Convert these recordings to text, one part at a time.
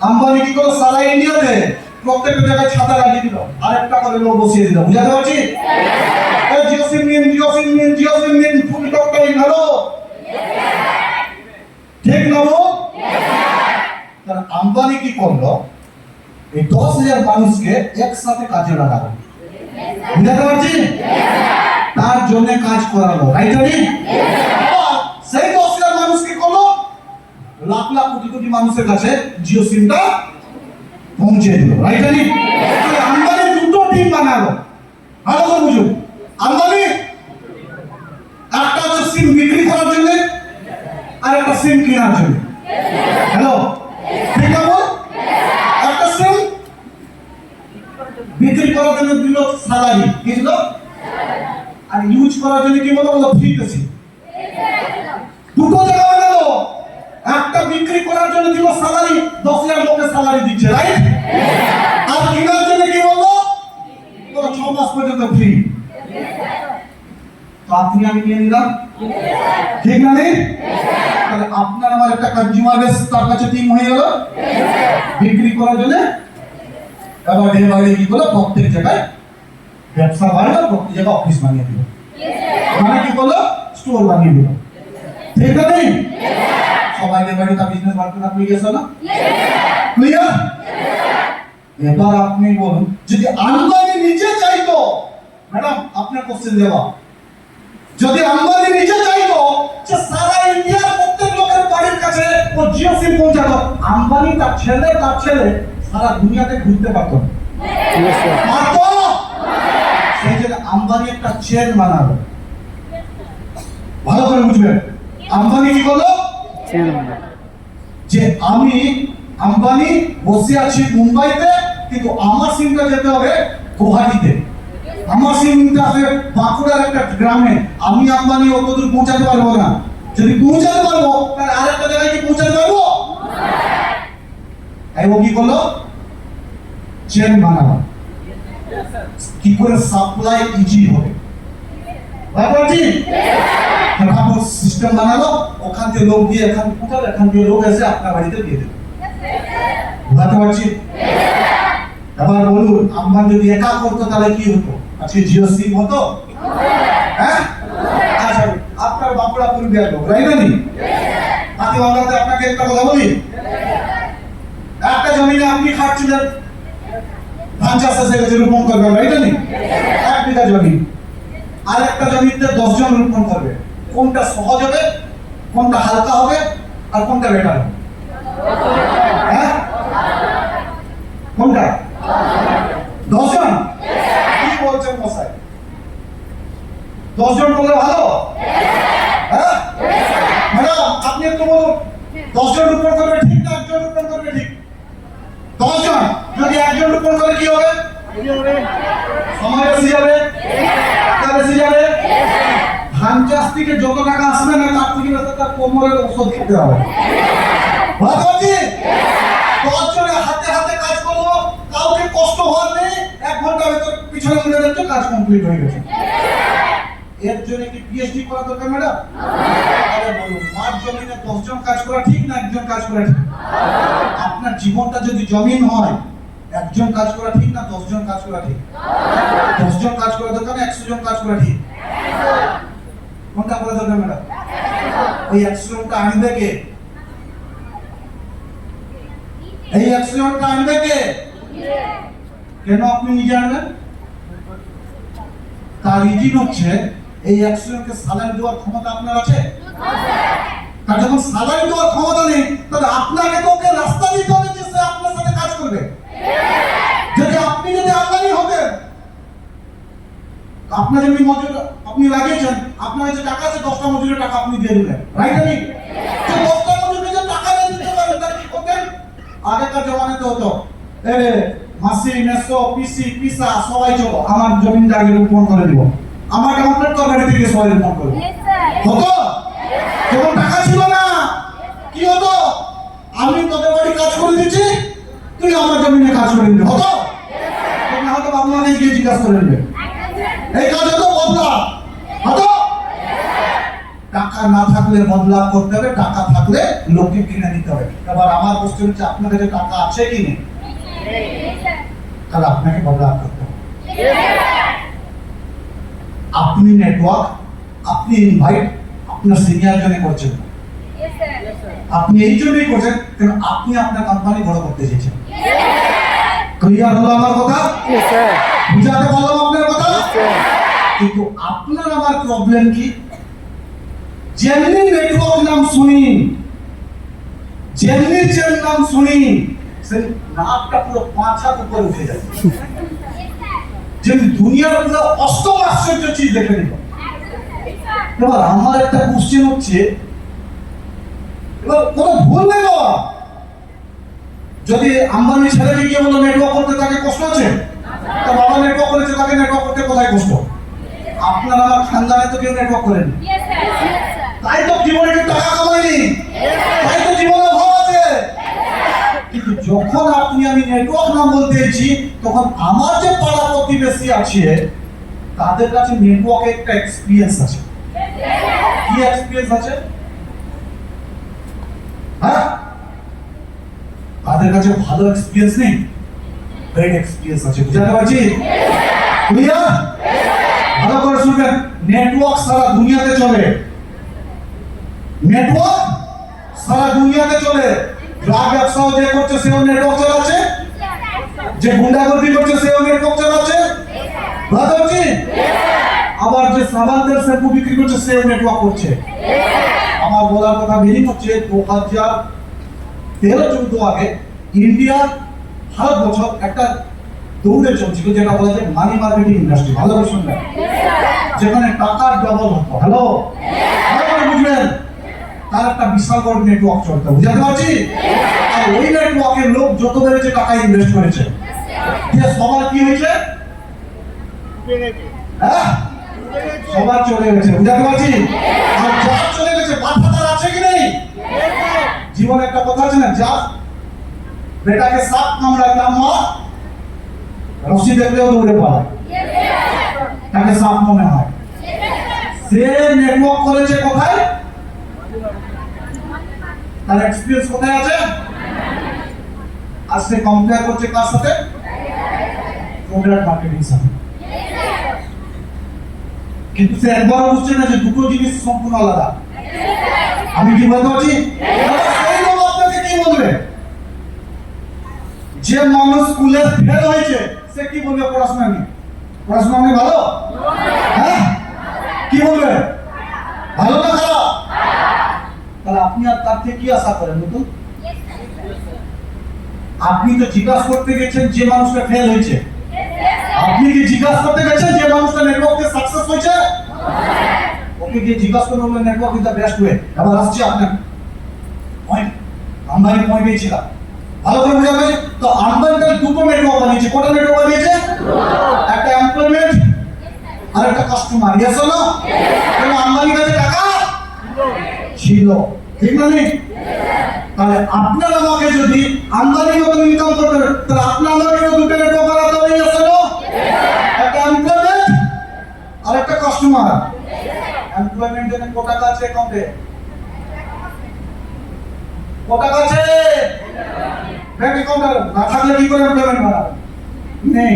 আম্বানি কি করলো সারা ইন্ডিয়াতে প্রত্যেকটা জায়গায় ছাতা লাগিয়ে দিল, আরেকটা করে লোক বসিয়ে দিল। বুঝাতে পারছি? জিও সিম নিন, জিও সিম নিন, জিও সিম নিন, ফুল টকটাই ভালো, ঠিক না? আম্বানি কি করলো, এই 10,000 মানুষকে একসাথে কাজে লাগালো। বুঝাতে পারছি? তার জন্য কাজ করালো, রাইট? সেই 10,000 মানুষ কি করলো, লাখ লাখ কোটি কোটি মানুষের কাছে জিও সিমটা পৌঁছে দিল, রাইট? আম্বানি দুটো টিম বানালো, ভালো করে বুঝুন। আম্বানি একটা হচ্ছে সিম বিক্রি করার জন্য, আর একটা সিম কেনার জন্য। হ্যালো, ঠিক আছে? একটা সিম বিক্রি করার জন্য দিল স্যালারি, কি দিল? আর ইউজ করার জন্য কি বলো, ফ্রিতে সিম। দুটো জায়গা বানালো, একটা বিক্রি করার জন্য দিল স্যালারি, 10,000 লোকের স্যালারি দিচ্ছে, রাইট? আর কেনার জন্য কি বললো, তোরা 6 মাস পর্যন্ত ফ্রি। তো আপনি আমি নিয়ে নিলাম, ঠিক না? নেই? তাহলে আপনার আমার একটা কনজিউমার বেস তার কাছে টিম হয়ে গেল বিক্রি করার জন্য। এবার ডে বাই ডে কি করলো, প্রত্যেক জায়গায় ব্যবসা বাড়লো, প্রত্যেক জায়গায় অফিস বানিয়ে দিল, মানে কি করলো, স্টোর বানিয়ে দিল, ঠিক না? নেই? সবাই ডে বাই ডে তার বিজনেস বাড়তে থাকবে, গেছে না? ক্লিয়ার? এবার আপনি বলুন, যদি আম্বানি নিজে চাইতো, ম্যাডাম আপনার কোশ্চেন দেওয়া, যদি আম্বানি নিজে চাইতো যে সারা ইন্ডিয়ার প্রত্যেক লোকের বাড়ির কাছে ও জিও সিম পৌঁছাতো, আম্বানি তার ছেলে সারা দুনিয়াতে ঘুরতে পারতো না? পারতো? সেই জন্য আম্বানি একটা চেন বানালো, ভালো করে বুঝবেন। আম্বানি কি করলো, যে আমি আম্বানি বসে আছি মুম্বাইতে, কিন্তু আমার সিমটা যেতে হবে গুয়াহাটিতে, আমার সিমটা আছে বাঁকুড়ার একটা গ্রামে, আমি আম্বানি অতদূর পৌঁছাতে পারবো না। যদি পৌঁছাতে পারবো তাহলে আরেকটা জায়গায় কি পৌঁছাতে পারবো? তাই ও কি করলো, চেন বানালো, কি করে সাপ্লাই ইজি হবে, তারপর সিস্টেম বানালো, ওখান থেকে লোক দিয়ে এখান পৌঁছালো, এখান থেকে লোক এসে আপনার বাড়িতে দিয়ে দেবে। বুঝতে পারছি? এবার বলুন, আম্বানি যদি একা করতো তাহলে কি হতো? আজকে জিও সিম হতো? হ্যাঁ, আচ্ছা আপনার বাঁকুড়া পুরুলিয়ার লোক, রাইট? আজকে বাংলাতে আপনাকে একটা কথা বলি, একটা জমিনে আপনি খাচ্ছিলেন, ধান চাষ এসে গেছে, রোপণ করবেন, রাইট? 1 বিঘা জমি, আর একটা জমিতে 10 জন রোপণ করবে, কোনটা সহজ হবে, কোনটা হালকা হবে, আর কোনটা বেটার হবে? হ্যাঁ, কোনটা? 10 জন? কি বলছেন মশাই, 10 জন করলে ভালো? হ্যাঁ ম্যাডাম, আপনি একটু বলুন, 10 জন রোপণ করবে ঠিক না 1 জন রোপণ করবে ঠিক? 10 জন। যদি 1 জন রোপণ করে কি হবে? সময় বেশি যাবে, বেশি যাবে। ধান চাষ থেকে যত টাকা আসবে না, তার থেকে বেশি তার কোমরের ওষুধ খেতে হবে। বুঝতে 10 জনে হাতে হাতে কাজ করলো, কাউকে কষ্ট হওয়ার নেই, 1 ঘন্টার ভেতর পিছনে মনে যাচ্ছে কাজ কমপ্লিট হয়ে গেছে। এর জন্য কি পিএইচডি করা দরকার ম্যাডাম? আরে বলুন, মাঠ জমিনে 10 জন কাজ করা ঠিক না 1 জন কাজ করা ঠিক? আপনার জীবনটা যদি জমিন হয়, 1 জন কাজ করা ঠিক না 10 জন কাজ করা ঠিক? 10 জন কাজ করা দরকার না 100 জন কাজ করা ঠিক? কোনটা করা দরকার ম্যাডাম? ওই 100 জনটা আনবে কে? এই 100 জনটা আনবে কে? কেন আপনি নিজে আনবেন? তার রিজন হচ্ছে এই 100 জনকে স্যালারি দেওয়ার ক্ষমতা আপনার আছে? তার যখন স্যালারি দেওয়ার ক্ষমতা নেই, তাহলে আপনাকে তো ওকে রাস্তা দিতে হবে যে সে আপনার সাথে কাজ করবে। যদি আম্বানি হতেন, আপনার জমি মজুর আপনি লাগিয়েছেন, আপনার কাছে টাকা আছে, 10টা মজুরের টাকা আপনি দিয়ে দিলেন, রাইট? আমি তো 10টা মজুরকে যে টাকা দিয়ে দিতে পারেন, তার কি করতেন? আগেকার জমানাতে হতো, মাসি মেসো পিসি পিসা সবাই চলো আমার জমিনটা আগে রোপণ করে দিব, আমার কমপ্লিট করে বাড়ি থেকে সবাই রোপণ করবে। হতো? যখন টাকা ছিল না কি হতো? আমি তোদের বাড়ি কাজ করে দিচ্ছি, তুই আমার জমিনে কাজ করে দিবি, হতো? না হতো আপনাকে গিয়ে জিজ্ঞাসা করে নেবে, এই কাজ হতো বদলা, হতো? টাকা টাকা না থাকলে বদলাভ করতে হবে, টাকা থাকলে লোককে কিনে নিতে হবে। এবার আমার কোশ্চেন হচ্ছে আপনার কাছে টাকা আছে কি নেই? তাহলে আপনাকে বদলাভ করতে হবে। আপনি নেটওয়ার্ক, আপনি ইনভাইট আপনার সিনিয়র জন্য করছেন, আপনি এই জন্যই করছেন কারণ আপনি আপনার কোম্পানি বড় করতে চেয়েছেন। ক্লিয়ার হলো আমার কথা? বুঝাতে পারলাম আপনার কথা? কিন্তু আপনার আমার প্রবলেম কি, যেমনি নেটওয়ার্ক নাম শুনি, যেমনি চেন নাম শুনি, সেই নাকটা পুরো 5 হাত উপরে উঠে যায়, যেমনি দুনিয়ার পুরো অষ্টম আশ্চর্য চিজ দেখে নিল। এবার আমার একটা কোশ্চেন হচ্ছে, এবার কোনো ভুল নেই বাবা, যদি আম্বানি ছেলেকে গিয়ে বলো নেটওয়ার্ক করতে তাকে কষ্ট আছে, তার বাবা নেটওয়ার্ক করেছে তাকে নেটওয়ার্ক করতে কোথায় কষ্ট? আপনার আমার খানদানে তো কেউ নেটওয়ার্ক করেনি, তাই তো জীবনে কেউ টাকা কামায়নি, তাই তো জীবনে অভাব আছে। কিন্তু যখন আপনি আমি নেটওয়ার্ক নাম বলতে এসেছি, তখন আমার যে পাড়া প্রতিবেশী আছে তাদের কাছে নেটওয়ার্কের একটা এক্সপিরিয়েন্স আছে। কি এক্সপিরিয়েন্স আছে? হ্যাঁ, তাদের কাছে ভালো এক্সপিরিয়েন্স নেই, ব্যাড এক্সপিরিয়েন্স আছে। বুঝাতে পারছি? ক্লিয়ার? ভালো করে শুনবেন, নেটওয়ার্ক সারা দুনিয়াতে চলে, নেটওয়ার্ক সারা দুনিয়াতে চলে। ড্রাগ ব্যবসাও যে করছে সেও নেটওয়ার্ক চালাচ্ছে, যে গুন্ডাগর্দি করছে সেও নেটওয়ার্ক চালাচ্ছে। বুঝতে পারছি? আবার যে সাবানদের শ্যাম্পু বিক্রি করছে সেও নেটওয়ার্ক করছে। আমার বলার কথা মিনিং হচ্ছে 2013-14 আগে ইন্ডিয়া ভারত বছর একটা দৌড়ে চলছিল যেটা বলা যায় মানি মার্কেটিং ইন্ডাস্ট্রি। ভালো করে শুনবেন, যেখানে টাকার ডবল হতো। হ্যালো, ভালো করে বুঝবেন, তার একটা বিশাল বড় নেটওয়ার্ক চলতো। বুঝতে পারছি? আর ওই নেটওয়ার্কের লোক যত বেড়েছে টাকা ইনভেস্ট করেছে, সবার কি হয়েছে? হ্যাঁ, সবার চলে গেছে। বুঝতে পারছি? আর যার চলে গেছে মাথা তার আছে কি নেই? জীবনে একটা কথা আছে না, যা বেটাকে সাপ কামড়ায় তার মা রশি দেখলেও দৌড়ে পালায়, তাকে সাপ মনে হয়। সে নেটওয়ার্ক করেছে কোথায়? তার এক্সপেরিয়েন্স কোথায় আছে? আর সে কম্পেয়ার করছে কার সাথে? প্রোডাক্ট মার্কেটিং সাথে। কিন্তু সে একবার বুঝছে না যে দুটো জিনিস সম্পূর্ণ আলাদা। আমি কি বলতে পারছি? সেই লোক আপনাকে কি বলবে? যে মানুষ স্কুলে ফেল হয়েছে সে কি বলবে? পড়াশোনা নিয়ে, পড়াশোনা নিয়ে ভালো? হ্যাঁ, কি বলবে? ভালো না খারাপ? তাহলে আপনি আর তার থেকে কি আশা করেন? নতুন আপনি তো জিজ্ঞাসা করতে গেছেন যে মানুষটা ফেল হয়েছে, আপনি কি জিজ্ঞাসা করতে গেছেন যে মানুষটা নেটওয়ার্কে সাকসেস হয়েছে? ওকে গিয়ে জিজ্ঞাসা করতে বললেন network is the best way. এবার আসছে আপনার পয়েন্ট, আম্বানি পয়েন্ট পেয়েছিলাম। ভালো করে বুঝা গেছে তো, আম্বানি তার দুটো নেটওয়ার্ক বানিয়েছে। কটা নেটওয়ার্ক বানিয়েছে? একটা এমপ্লয়মেন্ট আর একটা কাস্টমার। ইয়েস না? কেন আম্বানির কাছে টাকা ছিল, ঠিক না? নেই? তাহলে আপনার আমাকে যদি আম্বানির মতো ইনকাম করতে হবে, তাহলে আপনার আমাকে দুটো নেটওয়ার্ক বানাতে হবে। ইয়েস না? একটা এমপ্লয়মেন্ট আর একটা কাস্টমার। এমপ্লয়মেন্ট এর কত টাকা আছে অ্যাকাউন্টে? কত টাকা আছে ব্যাংক অ্যাকাউন্টে? না থাকলে কি করে এমপ্লয়মেন্ট বানাবে? নেই,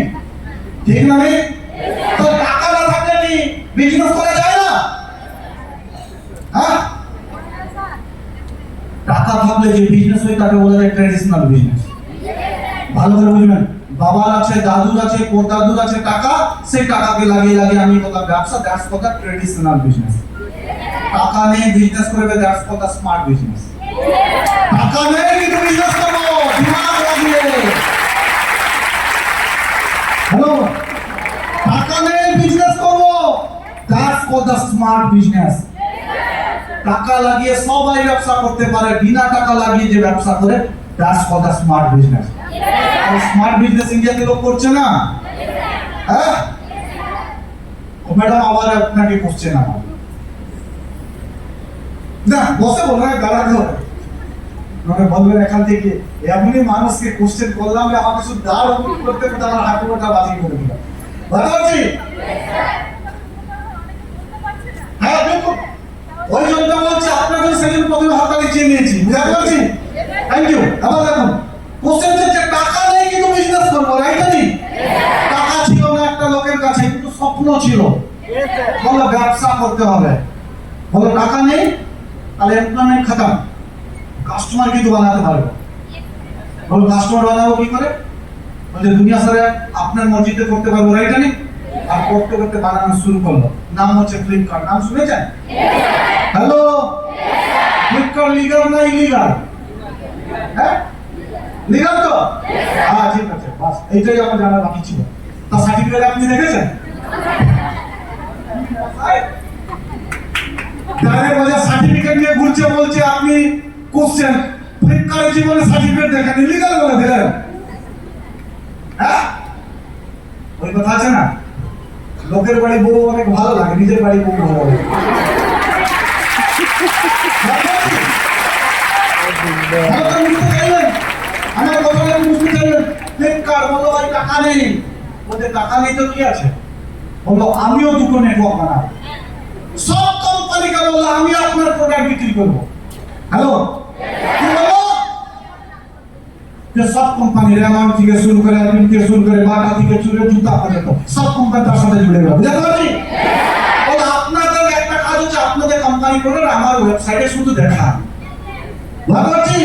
ঠিক না? নেই? তো টাকা না থাকলে কি বিজনেস করা যায় না? হ্যাঁ, টাকা থাকলে যে বিজনেস হয় তাকে বলা যায় ট্র্যাডিশনাল বিজনেস। ভালো করে বুঝবেন, বাবার আছে, দাদুর আছে, পরদাদুর আছে টাকা, সেই টাকাকে লাগিয়ে লাগিয়ে আমি বললাম ব্যবসা, that's call the traditional business. টাকা নেই বিজনেস করবে, that's call the smart business. টাকা নেই কিন্তু বিজনেস করবো দিমাগ লাগিয়ে। হ্যালো, টাকা নেই বিজনেস করবো, that's call the smart business. টাকা লাগিয়ে সবাই ব্যবসা করতে পারে, বিনা টাকা লাগিয়ে যে ব্যবসা করে that's call the smart business. আর স্মার্ট বিজনেস ইন্ডিয়াতে লোক করছে না। হ্যাঁ, ও ম্যাডাম আবার আপনাকে কোশ্চেন আমার না বসে বলবেন দাঁড়াতে হবে, মানে বলবেন এখান থেকে এমনই মানুষকে কোশ্চেন করলাম যে আমাকে শুধু দাঁড় করতে করতে আমার হাঁটুটা বাতিল করে দিল। বুঝতে পারছি? হ্যাঁ, দেখুন ওই জন্য বলছি আপনাদের সেদিন প্রথমে হরতালি চেয়ে নিয়েছি, বুঝতে পারছি? Thank you. আবার দেখুন, কোশ্চেন হচ্ছে টাকা নেই কিন্তু বিজনেস করবো, রাইট? টাকা ছিল না একটা লোকের কাছে, কিন্তু স্বপ্ন ছিল, বললো ব্যবসা করতে হবে। বলো টাকা নেই, তাহলে এমপ্লয়মেন্ট খতম, কাস্টমার কিন্তু বানাতে পারবো। বলো কাস্টমার বানাবো কি করে? বলছে দুনিয়া সারা আপনার মসজিদে করতে পারবো, রাইট? আর করতে করতে বানানো শুরু করলো, নাম হচ্ছে ফ্লিপকার্ট। নাম শুনেছেন? হ্যালো, ফ্লিপকার্ট লিগাল না ইলিগাল? হ্যাঁ, লিগাল তো? হ্যাঁ, ঠিক আছে, বাস এইটাই আমার জানার বাকি ছিল। তার সার্টিফিকেট আপনি দেখেছেন? ডাইরেক্ট বাজার সার্টিফিকেট নিয়ে ঘুরছে, বলছে আপনি কোশ্চেন ফ্লিপকার্টের জীবনে সার্টিফিকেট দেখেন, ইলিগাল বলে দিলেন। হ্যাঁ, ওই কথা আছে না, লোকের বাড়ি বউ অনেক ভালো লাগে, নিজের বাড়ি বউ ভালো লাগে। আমার কথা বুঝতে চাইলেন? ফ্লিপকার্ট বললো ভাই টাকা নেই। বলতে টাকা নেই তো কি আছে? বললো আমিও দুটো নেটওয়ার্ক বানাবো, সব কোম্পানিকে বললো আমি আপনার প্রোডাক্ট বিক্রি করবো। হ্যালো, কি বলবো? যে সব কোম্পানি রেমন থেকে শুরু করে অ্যাপিল থেকে শুরু করে বাটা থেকে শুরু করে জুতা পর্যন্ত সব কোম্পানি তার সাথে জুড়ে গেল, বুঝতে পারছি? বলে আপনাদের একটা কাজ হচ্ছে আপনাদের কোম্পানি প্রোডাক্ট আমার ওয়েবসাইটে শুধু দেখান, বুঝতে পারছি?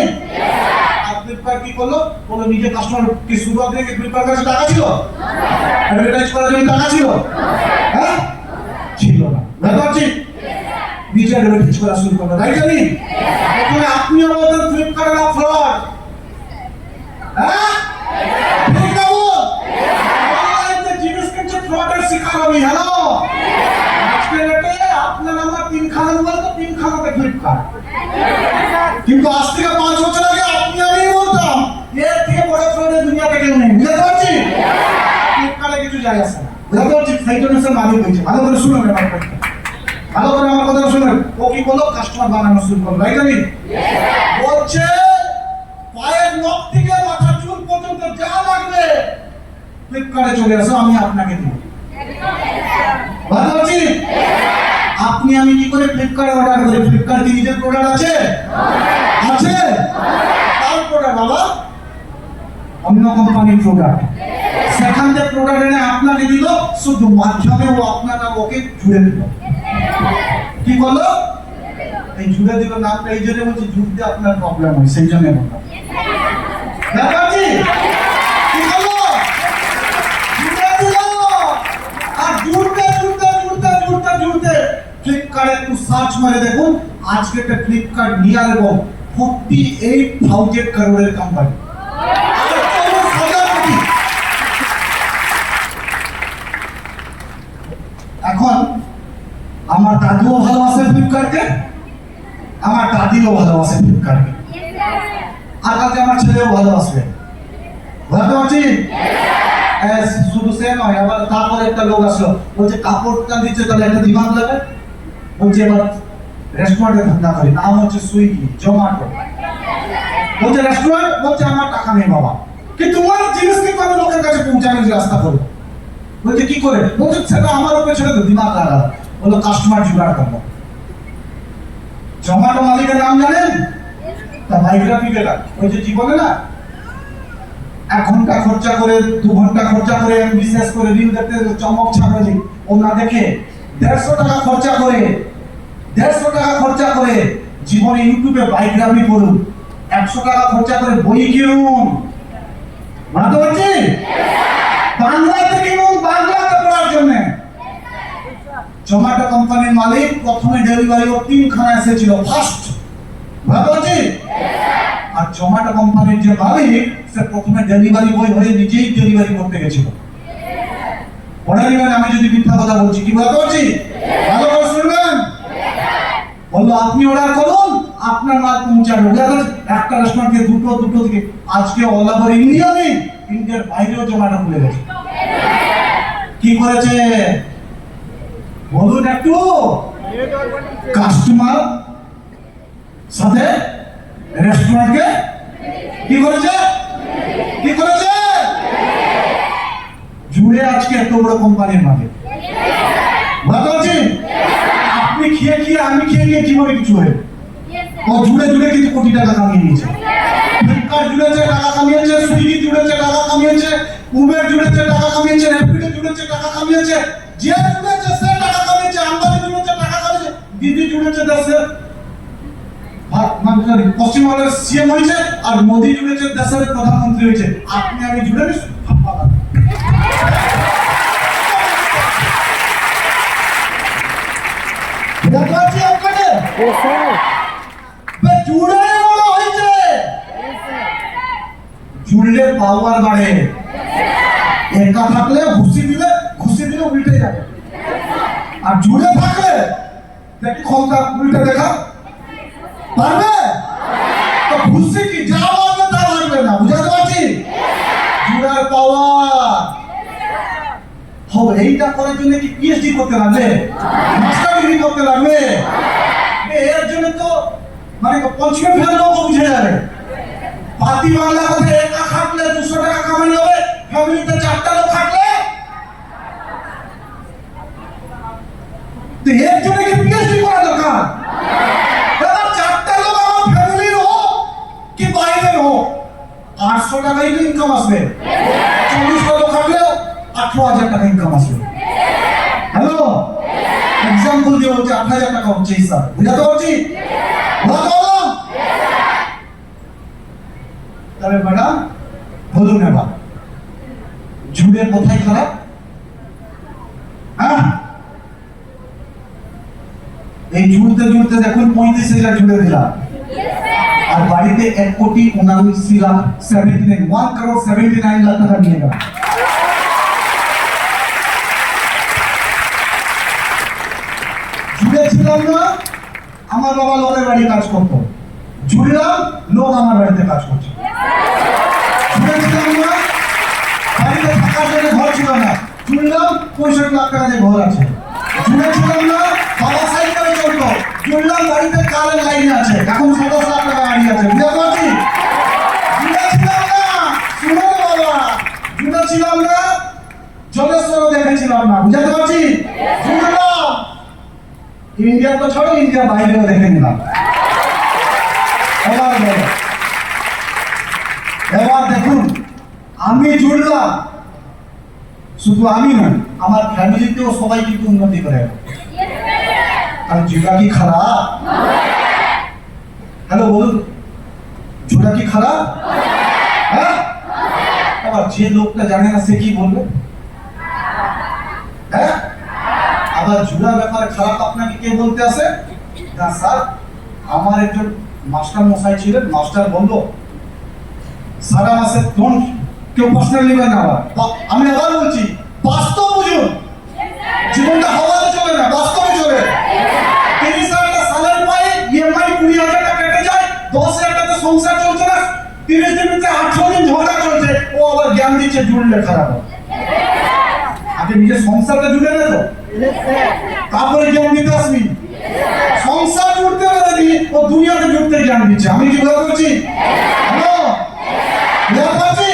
আর ফ্লিপকার্ট কি করলো? বলো নিজে কাস্টমার কি শুরু থেকে ফ্লিপকার্ট কাছে টাকা ছিল? অ্যাডভার্টাইজ করার জন্য টাকা ছিল? হ্যাঁ, ছিল না, বুঝতে পারছি? নিজে অ্যাডভার্টাইজ করা শুরু করলো, রাইট? এখন আপনি আমাদের ফ্লিপকার্টের ফ্রড, হ্যাঁ, ঠিক না? অনলাইনে জিনিস কিনছে, ফ্রডের শিকার হবে। হ্যালো, আজকে রেটে আপনার আমার তিনখানা মোবাইল তো তিনখানাতে ফ্লিপকার্ট, কিন্তু আজ থেকে 5 বছর আগে আপনি আমি বলতাম এর থেকে বড় ফ্রডের দুনিয়াতে কেউ নেই, বুঝতে পারছি? ফ্লিপকার্টে কিছু যায় আসে না, বুঝতে পারছি? সেই জন্য সে মালিক হয়েছে। ভালো করে শুনুন, ভালো করে আমার কথা শুনুন। ও কি বললো? কাস্টমার বানানো শুরু করলো, রাইট? বলছে পায়ের নখ থেকে মাথার চুল পর্যন্ত যা লাগবে ফ্লিপকার্টে চলে আসো, আমি আপনাকে দেব। ভালো আছি? আপনি আমি কি করে ফ্লিপকার্টে অর্ডার করি? ফ্লিপকার্ট কি নিজের প্রোডাক্ট আছে? আছে? তার প্রোডাক্ট বাবা অন্য কোম্পানির প্রোডাক্ট, সেখান থেকে প্রোডাক্ট এনে আপনাকে দিল, শুধু মাধ্যমে ও আপনার নাম ওকে জুড়ে দিল। কি বললো? এই জুড়ে দিল নামটা, এই জন্য বলছি জুড়তে আপনার প্রবলেম হয়, সেই জন্য বললাম। ব্যাপারটি কি বললো? জুড়ে দিল, আর জুড়তে জুড়তে জুড়তে জুড়তে জুড়তে ফ্লিপকার্টে একটু সার্চ মারে দেখুন, আজকে একটা Flipkart near about 48,000 crore company. এখন আমার দাদুও ভালোবাসে ফ্লিপকার্টকে, আমার দাদিও ভালোবাসে ফ্লিপকার্টকে, আর কালকে আমার ছেলেও ভালোবাসবে, বুঝতে পারছি? শুধু সে নয়, আবার তারপরে একটা লোক আসলো, বলছে কাপড়টা দিচ্ছে তাহলে একটা দিমাগ লাগে, বলছে এবার রেস্টুরেন্টে ধান্দা করি, নাম হচ্ছে সুইগি, জোম্যাটো। বলছে রেস্টুরেন্ট, বলছে আমার টাকা নেই বাবা, কিন্তু তোমার জিনিস কিন্তু আমি লোকের কাছে পৌঁছানোর রাস্তা করবো। বলছে কি করে? বলছে সেটা আমার উপরে ছেড়ে তো, দিমাগ লাগালো। বললো কাস্টমার জোগাড় করবো। জোম্যাটো মালিকের নাম জানেন? তার বায়োগ্রাফি যেটা, ওই যে জীবনে না 1 ঘন্টা খরচা করে 2 ঘন্টা খরচা করে বিশেষ করে রিল দেখতে চমক ছাড়ালি, ও না দেখে 150 টাকা খরচা করে 150 টাকা খরচা করে জীবনে ইউটিউবে বায়োগ্রাফি করুন, 100 টাকা খরচা করে বই কিনুন, বুঝতে পারছি? বাংলাতে কিনুন, বাংলাতে পড়ার জন্য। জোম্যাটো কোম্পানির মালিক প্রথমে ডেলিভারি ও 3খানা এসেছিল ফার্স্ট, বুঝতে পারছি? আর জোম্যাটো কোম্পানির যে মালিক সে প্রথমে ডেলিভারি বয় হয়ে নিজেই ডেলিভারি করতে গেছিল। পরের দিন আমি যদি মিথ্যা কথা বলছি, কি বুঝতে পারছি? ভালো করে শুনবেন। বললো আপনি অর্ডার করুন, আপনার মাল পৌঁছাবে। একটা রেস্টুরেন্টকে দুটো থেকে আজকে অল ওভার ইন্ডিয়া নেই, ইন্ডিয়ার বাইরেও জোম্যাটো খুলে গেছে। কি করেছে বলুন একটু? কাস্টমার সাথে রেস্টুরেন্টকে কি করেছে? কি করেছে? জুড়ে আজকে এত বড় কোম্পানির মালিক, বুঝতে পারছি? আপনি খেয়ে আমি খেয়ে জীবনে কিছু হয়ে ও জুড়ে জুড়ে কিন্তু কোটি টাকা কামিয়ে নিয়েছে। ফ্লিপকার্ট জুড়েছে টাকা কামিয়েছে, সুইগি জুড়েছে টাকা কামিয়েছে, উবের জুড়েছে টাকা কামিয়েছে, র্যাপিডো জুড়েছে টাকা কামিয়েছে, যে জুড়েছে সে টাকা কামিয়েছে, আম্বানি জুড়েছে টাকা কামিয়েছে, দিদি জুড়েছে দেশের পশ্চিমবঙ্গের সিএম হয়েছে, আর মোদি জুড়েছে দেশের প্রধানমন্ত্রী হয়েছে। আপনি আমি জুড়ে নি জুড়লে পাওয়ার বাড়ে, একা থাকলে ঘুষি দিলে উল্টে যাবে, আর জুড়ে থাকলে দেখি ক্ষমতা উল্টে দেখা পারবে তো ঘুষি কি যা বলবে তা লাগবে না, বুঝাতে পারছি? জুড়ার পাওয়ার হবে। এইটা করার জন্য কি পিএইচডি করতে লাগবে, মাস্টার ডিগ্রি করতে লাগবে? এর জন্য তো মানে পঞ্চমী ফেল লোক বুঝে যাবে। পাতি বাংলা কথা একা খাটলে 200 টাকা কামাই হবে, ফ্যামিলিতে 4টা লোক খাটলে তো এর জন্য কি পিএইচডি করা দরকার? এবার 4টা লোক আমার ফ্যামিলির হোক কি বাইরের হোক 800 টাকাই তো ইনকাম আসবে। 40 লোক খাটলেও 18,000 টাকা ইনকাম আসবে। হ্যালো, এক্সাম্পল দিয়ে বলছি 8,000 টাকা হচ্ছে হিসাব, বুঝাতে পারছি? তবে ম্যাডাম বলুন এবার জুড়ে কোথায় খারাপ? হ্যাঁ, এই জুড়তে জুড়তে দেখুন 35,000 জুড়ে দিলাম, আর বাড়িতে 1,79,00,000 1,79,00,000 টাকা নিয়ে গেল। জুড়েছিলাম না, আমার বাবা লোকের বাড়ি কাজ করতো, জুড়লাম লোক আমার বাড়িতে কাজ করছে। জুড়েছিলাম না, বাড়িতে থাকার জন্য ঘর ছিল না, জুড়লাম 65 লাখ টাকা দিয়ে ঘর আছে। জুড়েছিলাম না, বাবা সাইকেলে চলতো, জুড়লাম বাড়িতে কারেন্ট লাইন আছে, এখন 27 লাখ টাকা গাড়ি আছে। বুঝতে পারছি? জুড়েছিলাম না, শুনো বাবা, জুড়েছিলাম না, জলেশ্বরও দেখেছিলাম না, বুঝতে পারছি? জুড়লাম ইন্ডিয়া তো ছাড়ো, ইন্ডিয়া বাইরেও দেখে নিলাম। এবার দেখুন আমি জুড়লাম, শুধু আমি নয় আমার ফ্যামিলিতেও সবাই কিন্তু উন্নতি করে। আর জুড়া কি খারাপ? হ্যালো বলুন, জুড়া কি খারাপ? হ্যাঁ, আবার যে লোকটা জানে না সে কি বলবে? হ্যাঁ, আবার জুড়া ব্যাপারে খারাপ আপনাকে কে বলতে আসে? না স্যার, আমার একজন মাস্টার মশাই ছিলেন, মাস্টার বলল সারা মাসে কোন কেউ পার্সোনাল নেবেন না। আমি আবার বলছি বাস্তব বুঝুন, জীবনটা হওয়াতে চলে না, বাস্তবে চলে। 30,000 টাকা স্যালারি পাই, ইএমআই 20,000 টাকা কেটে যায়, 10,000 টাকা সংসার চলছে না, 30 দিন 8 দিন ঝগড়া চলছে, ও আবার জ্ঞান দিচ্ছে জুড়লে খারাপ হবে। আগে নিজের সংসারটা জুড়ে নে তো, তারপরে জ্ঞান দিতে আসবি। সংসার জুড়তে পারি ও দুনিয়াতে জুড়তে জ্ঞান দিচ্ছে। আমি কি বলতে পারছি? হ্যালো, বুঝতে পারছি?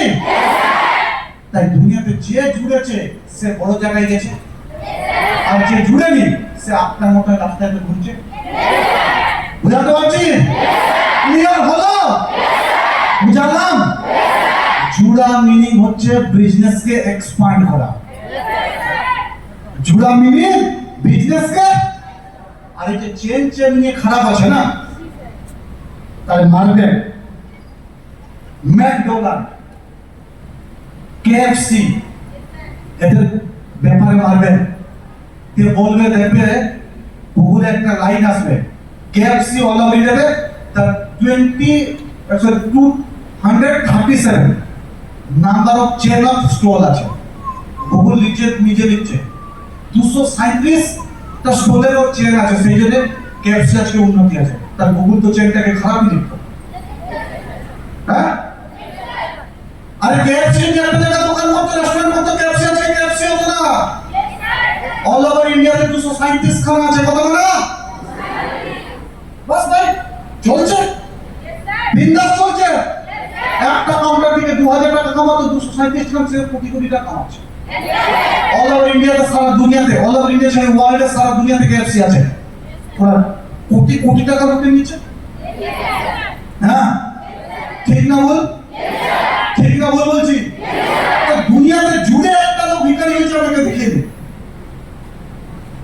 তাই দুনিয়াতে যে জুড়েছে সে বড় জায়গায় গেছে, আর যে জুড়েনি সে আপনার মতো রাস্তায় ঘুরছে। বুঝাতে পারছি? ক্লিয়ার হলো? বুঝালাম? জুড়া মিনিং হচ্ছে বিজনেসকে এক্সপ্যান্ড করা। জুড়া মিনিং বিজনেসকে, আর এই যে চেন নিয়ে খারাপ আছে না, তাহলে মারবেন ম্যাকডোনাল্ড, কেএফসি, এদের ব্যাপারে মারবেন। কে বলবে দেখবে গুগলে একটা লাইন আসবে, কেএফসি অল ওভার ইন্ডিয়াতে তার 237 number of chain of store আছে। গুগল নিজে লিখছে 237টা স্টোরের চেন আছে, সেই জন্য কেএফসি আজকে উন্নতি আছে। তার গুগল তো চেনটাকে খারাপই লিখতো। হ্যাঁ, আরে কেএফসি যে একটা জায়গা দোকান করতে, রেস্টুরেন্ট করতে, কেএফসি আছে, কেএফসি হতো না। অল ওভার ইন্ডিয়াতে 237 খানা আছে, কত খানা? বাস ভাই চলছে, বিন্দাস চলছে। একটা কাউন্টার থেকে 2,000 টাকা কামাতো, 237 খান সে কোটি কোটি টাকা কামাচ্ছে। অল ওভার ইন্ডিয়াতে, সারা দুনিয়াতে, অল ওভার ইন্ডিয়া ছাড়া ওয়ার্ল্ডে সারা দুনিয়াতে কেএফসি আছে। ওরা কোটি কোটি টাকা লুটে নিচ্ছে। হ্যাঁ, ঠিক না বল? ঠিক না বল বলছি? দুনিয়াতে জুড়ে একটা লোক ভিখারি হয়েছে, আমাকে দেখিয়ে দিন।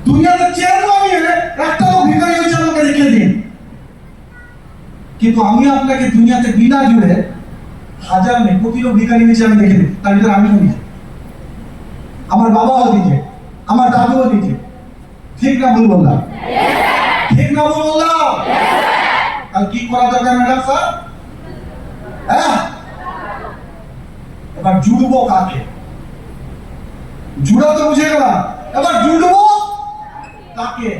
দুনিয়াতে চেয়ার নামিয়ে একটা লোক ভিখারি হয়েছে, আমাকে দেখিয়ে দিন। কিন্তু আমি আপনাকে দুনিয়াতে বিনা জুড়ে হাজার নেই, কোটি লোক ভিখারি হয়েছে, আমি দেখে দিই। তার ভিতরে আমিও নিজে, আমার বাবাও নিজে, আমার দাদুও নিজে। ঠিক না ভুল বললাম? ঠিক না ভুল বললাম? আর কি করা দরকার ম্যাডাম স্যার? হ্যাঁ, এবার জুড়বো কাকে? জুড়া তো বুঝে গেলাম, এবার জুড়বো কাকে?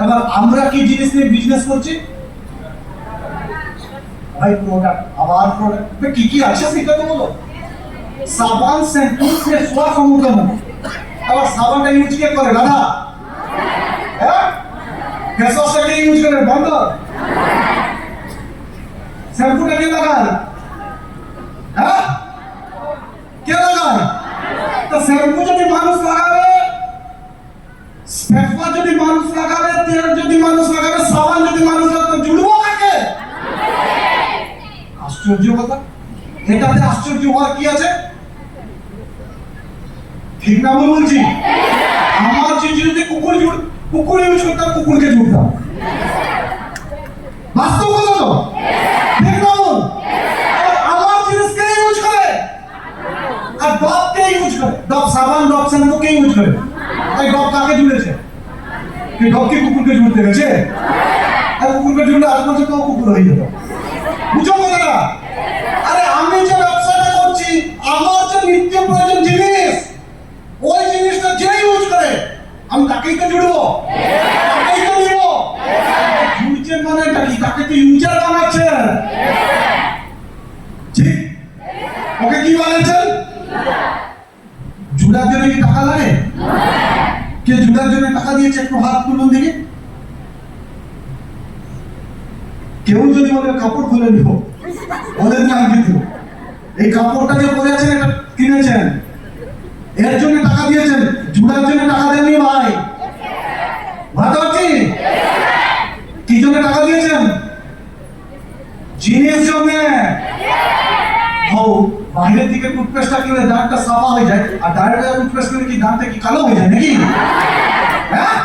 এবার আমরা কি জিনিস নিয়ে বিজনেস করছি? ভাই প্রোডাক্ট, আবার প্রোডাক্ট, কি কি আছে সেটা তো বলো। সাবান, শ্যাম্পু से सोआ समूह আবার সাবানটা ইউজ কে করে? দাদা। হ্যাঁ, ফেস ওয়াশটা কে ইউজ করে? বন্ধ। শ্যাম্পুটা কে লাগায়? হ্যাঁ, কে লাগায়? তো শ্যাম্পু যদি মানুষ লাগাবে, ফেস ওয়াশ যদি মানুষ লাগাবে, তেল যদি মানুষ লাগাবে, সাবান যদি মানুষ লাগাবে, তো জুড়বো কাকে? আশ্চর্য কথা, এটাতে আশ্চর্য হওয়ার কি আছে? ঠিক না বলছি? আমার যদি কুকুর ইউজ করতাম, কুকুরকে জুড়তাম। বাস্তব কথা তো, ঠিক না বল? আমার জিনিসকে ইউজ করে আর ডবকে ইউজ করে, ডব সাবান, ডব শ্যাম্পুকে ইউজ করে। তাই ডব কাকে জুড়েছে? কি ডব কি কুকুরকে জুড়তে গেছে? আর কুকুরকে জুড়লে আজ পর্যন্ত কুকুর হয়ে যেত। বুঝো কথাটা? আরে আমি যে ব্যবসাটা করছি, আমার যে নিত্য প্রয়োজন জিনিস, ওই জিনিসটা যে ইউজ করে, আমি তাকেই তো জুড়বো, তাকেই তো নিব। জুড়ছে মানে কি? তাকে তো ইউজার বানাচ্ছে। ঠিক? ওকে কি বানাচ্ছেন? জুড়ার জন্য কি টাকা লাগে? কে জুড়ার জন্য টাকা দিয়েছে? একটু হাত তুলুন দেখি। কেউ যদি বলে কাপড় খুলে দিব, ওদের নাম কিন্তু এই কাপড়টা যে পরে আছেন, এটা কিনেছেন, এর জন্য টাকা দিয়েছেন, জুড়ার জন্য টাকা দেননি ভাই। ভাবতে পারছি কি জন্য টাকা দিয়েছেন? জিনিস জন্য। বাইরের দিকে টুথপেস্টটা কিনে দাঁতটা সাফা হয়ে যায়, আর ডাইরেক্ট টুথপেস্ট কিনে কি দাঁতটা কি কালো হয়ে যায় নাকি? হ্যাঁ,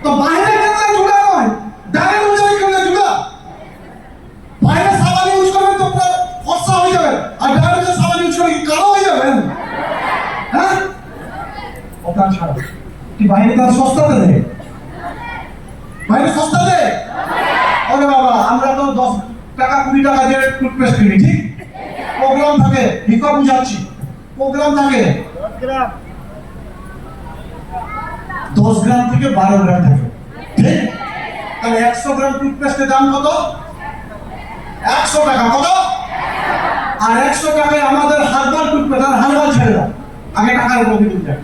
তো বাইরে কিনলে জুড়া নয়, ডাইরেক্ট অনুযায়ী কিনলে জুড়া। বাইরে সাবান ইউজ করবেন তো পুরো ফর্সা হয়ে যাবে, আর ডাইরেক্ট সাবান ইউজ করে কি কালো হয়ে যাবেন? হ্যাঁ, ওটা ছাড়া কি বাইরে তার সস্তাতে দেয়? বাইরে সস্তা দেয়? ওরে বাবা, আমরা তো 10 টাকা 20 টাকা দিয়ে টুথপেস্ট কিনি। ঠিক? প্রোগ্রাম থাকে, হিসাব বুঝাচ্ছি, প্রোগ্রাম থাকে 10 গ্রাম থেকে 12 গ্রাম থাকে। ঠিক? তাহলে 100 গ্রাম টুথপেস্টের দাম কত? 100 টাকা। কত? আর 100 টাকায় আমাদের হার্বাল টুথপেস্ট, আর হার্বাল ছেড়ে দাও, আগে টাকার উপর দিতে যায়।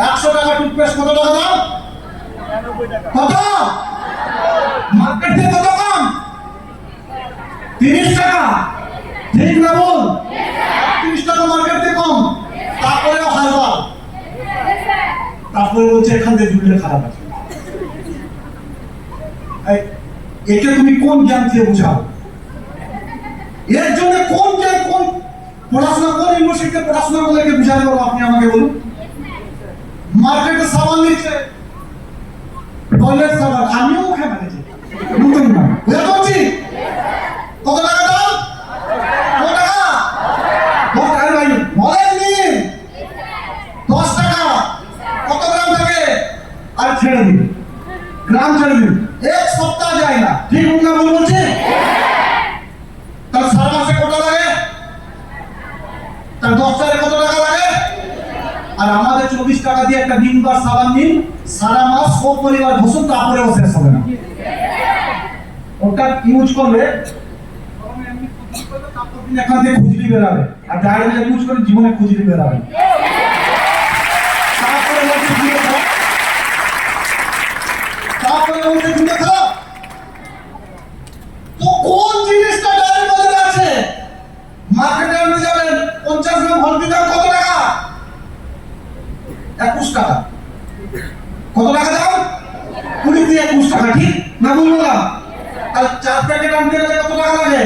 100 টাকা টুথপেস্ট কত টাকা দাম? কত? মার্কেটে কত কম? 30 টাকা। ঠিক না বল? 30 টাকা মার্কেটে কম, তারপরেও হারবাল। তারপরে বলছে এখান থেকে জুড়লে খারাপ আছে। একে তুমি কোন জ্ঞান দিয়ে বুঝাও? এর জন্য কোন জ্ঞান, কোন পড়াশোনা, কোন ইউনিভার্সিটিতে পড়াশোনা করলে একে বুঝাতে পারবো? আপনি আমাকে বলুন। মার্কেটে সাবান নিচ্ছে, টয়লেট সাবান, আমিও ওখানে বানিয়েছি, নতুন না বুঝতে পারছি। কত টাকা দাম? কত টাকা? 10 টাকা ভাই, বলেন নিন 10 টাকা। কত গ্রাম থাকে? আর ছেড়ে দিন, গ্রাম ছেড়ে দিন, এক সপ্তাহ যায় না। ঠিক না ভুল বলছি? তাহলে সারা মাসে কত লাগে? তার 10 টাকায় কত টাকা লাগে? আর আমাদের 24 টাকা দিয়ে একটা দিন বা সাবান নিন, সারা মাস সব পরিবার ঘষুন, তারপরেও শেষ হবে না। ওটা ইউজ করলে এখান থেকে খুজলি বেরাবে, আর ডাইরেক্ট ইউজ করে জীবনে খুজলি বেরাবে। তারপরে বলছে জুড়ে খাও, তারপরে বলছে জুড়ে খাও। তো কোন জিনিসটা ডাইরেক্ট বাজারে আছে? মার্কেটে আপনি যাবেন, 50 গ্রাম হলদির দাম কত টাকা? 21 টাকা। কত টাকা দাম? থেকে 21 টাকা, ঠিক না ভুল বললাম? আর 4 প্যাকেট আনতে গেলে কত টাকা লাগে?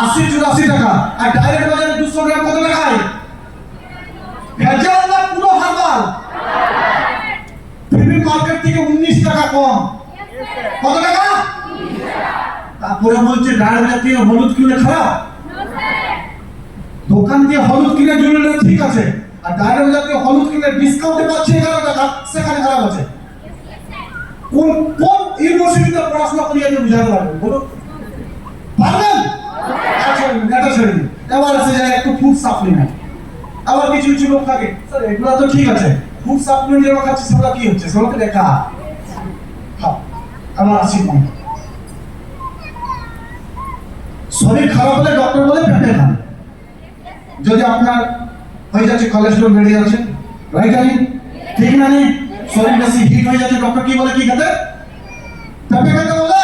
80-84 টাকা। আর ডাইরেক্ট বাজারে 200 গ্রাম কত টাকায়? ভেজাল না পুরো হারবাল? প্রিমিয়াম মার্কেট থেকে 19 টাকা কম। কত টাকা? তারপরে বলছে ডাইরেক্ট জাতীয় হলুদ কিনে খারাপ। দোকান দিয়ে হলুদ কিনে জুড়লে ঠিক আছে, আর ডাইরেক্ট জাতীয় হলুদ কিনে ডিসকাউন্টে পাচ্ছে 11 টাকা, সেখানে খারাপ আছে। কোন কোন ইউনিভার্সিটিতে পড়াশোনা করিয়ে আপনি বুঝাতে পারবেন? বলুন পারবেন? আচ্ছা এটা ছেড়ে দিন। এবার আসে যায় একটু ফুড সাপ্লিমেন্ট। আবার কিছু কিছু লোক থাকে, স্যার এগুলো তো ঠিক আছে, ফুড সাপ্লিমেন্ট যেগুলো খাচ্ছি সেগুলো কি হচ্ছে? সেগুলো তো লেখা। আবার আসি কম। শরীর খারাপ হলে ডক্টর বলে পেঁপে খান। যদি আপনার হয়ে যাচ্ছে কোলেস্টেরল বেড়ে যাচ্ছে, রাইট জানি ঠিক না? নেই শরীর বেশি হিট হয়ে যাচ্ছে, ডক্টর কি বলে? কি খেতে? পেঁপে খেতে বলে।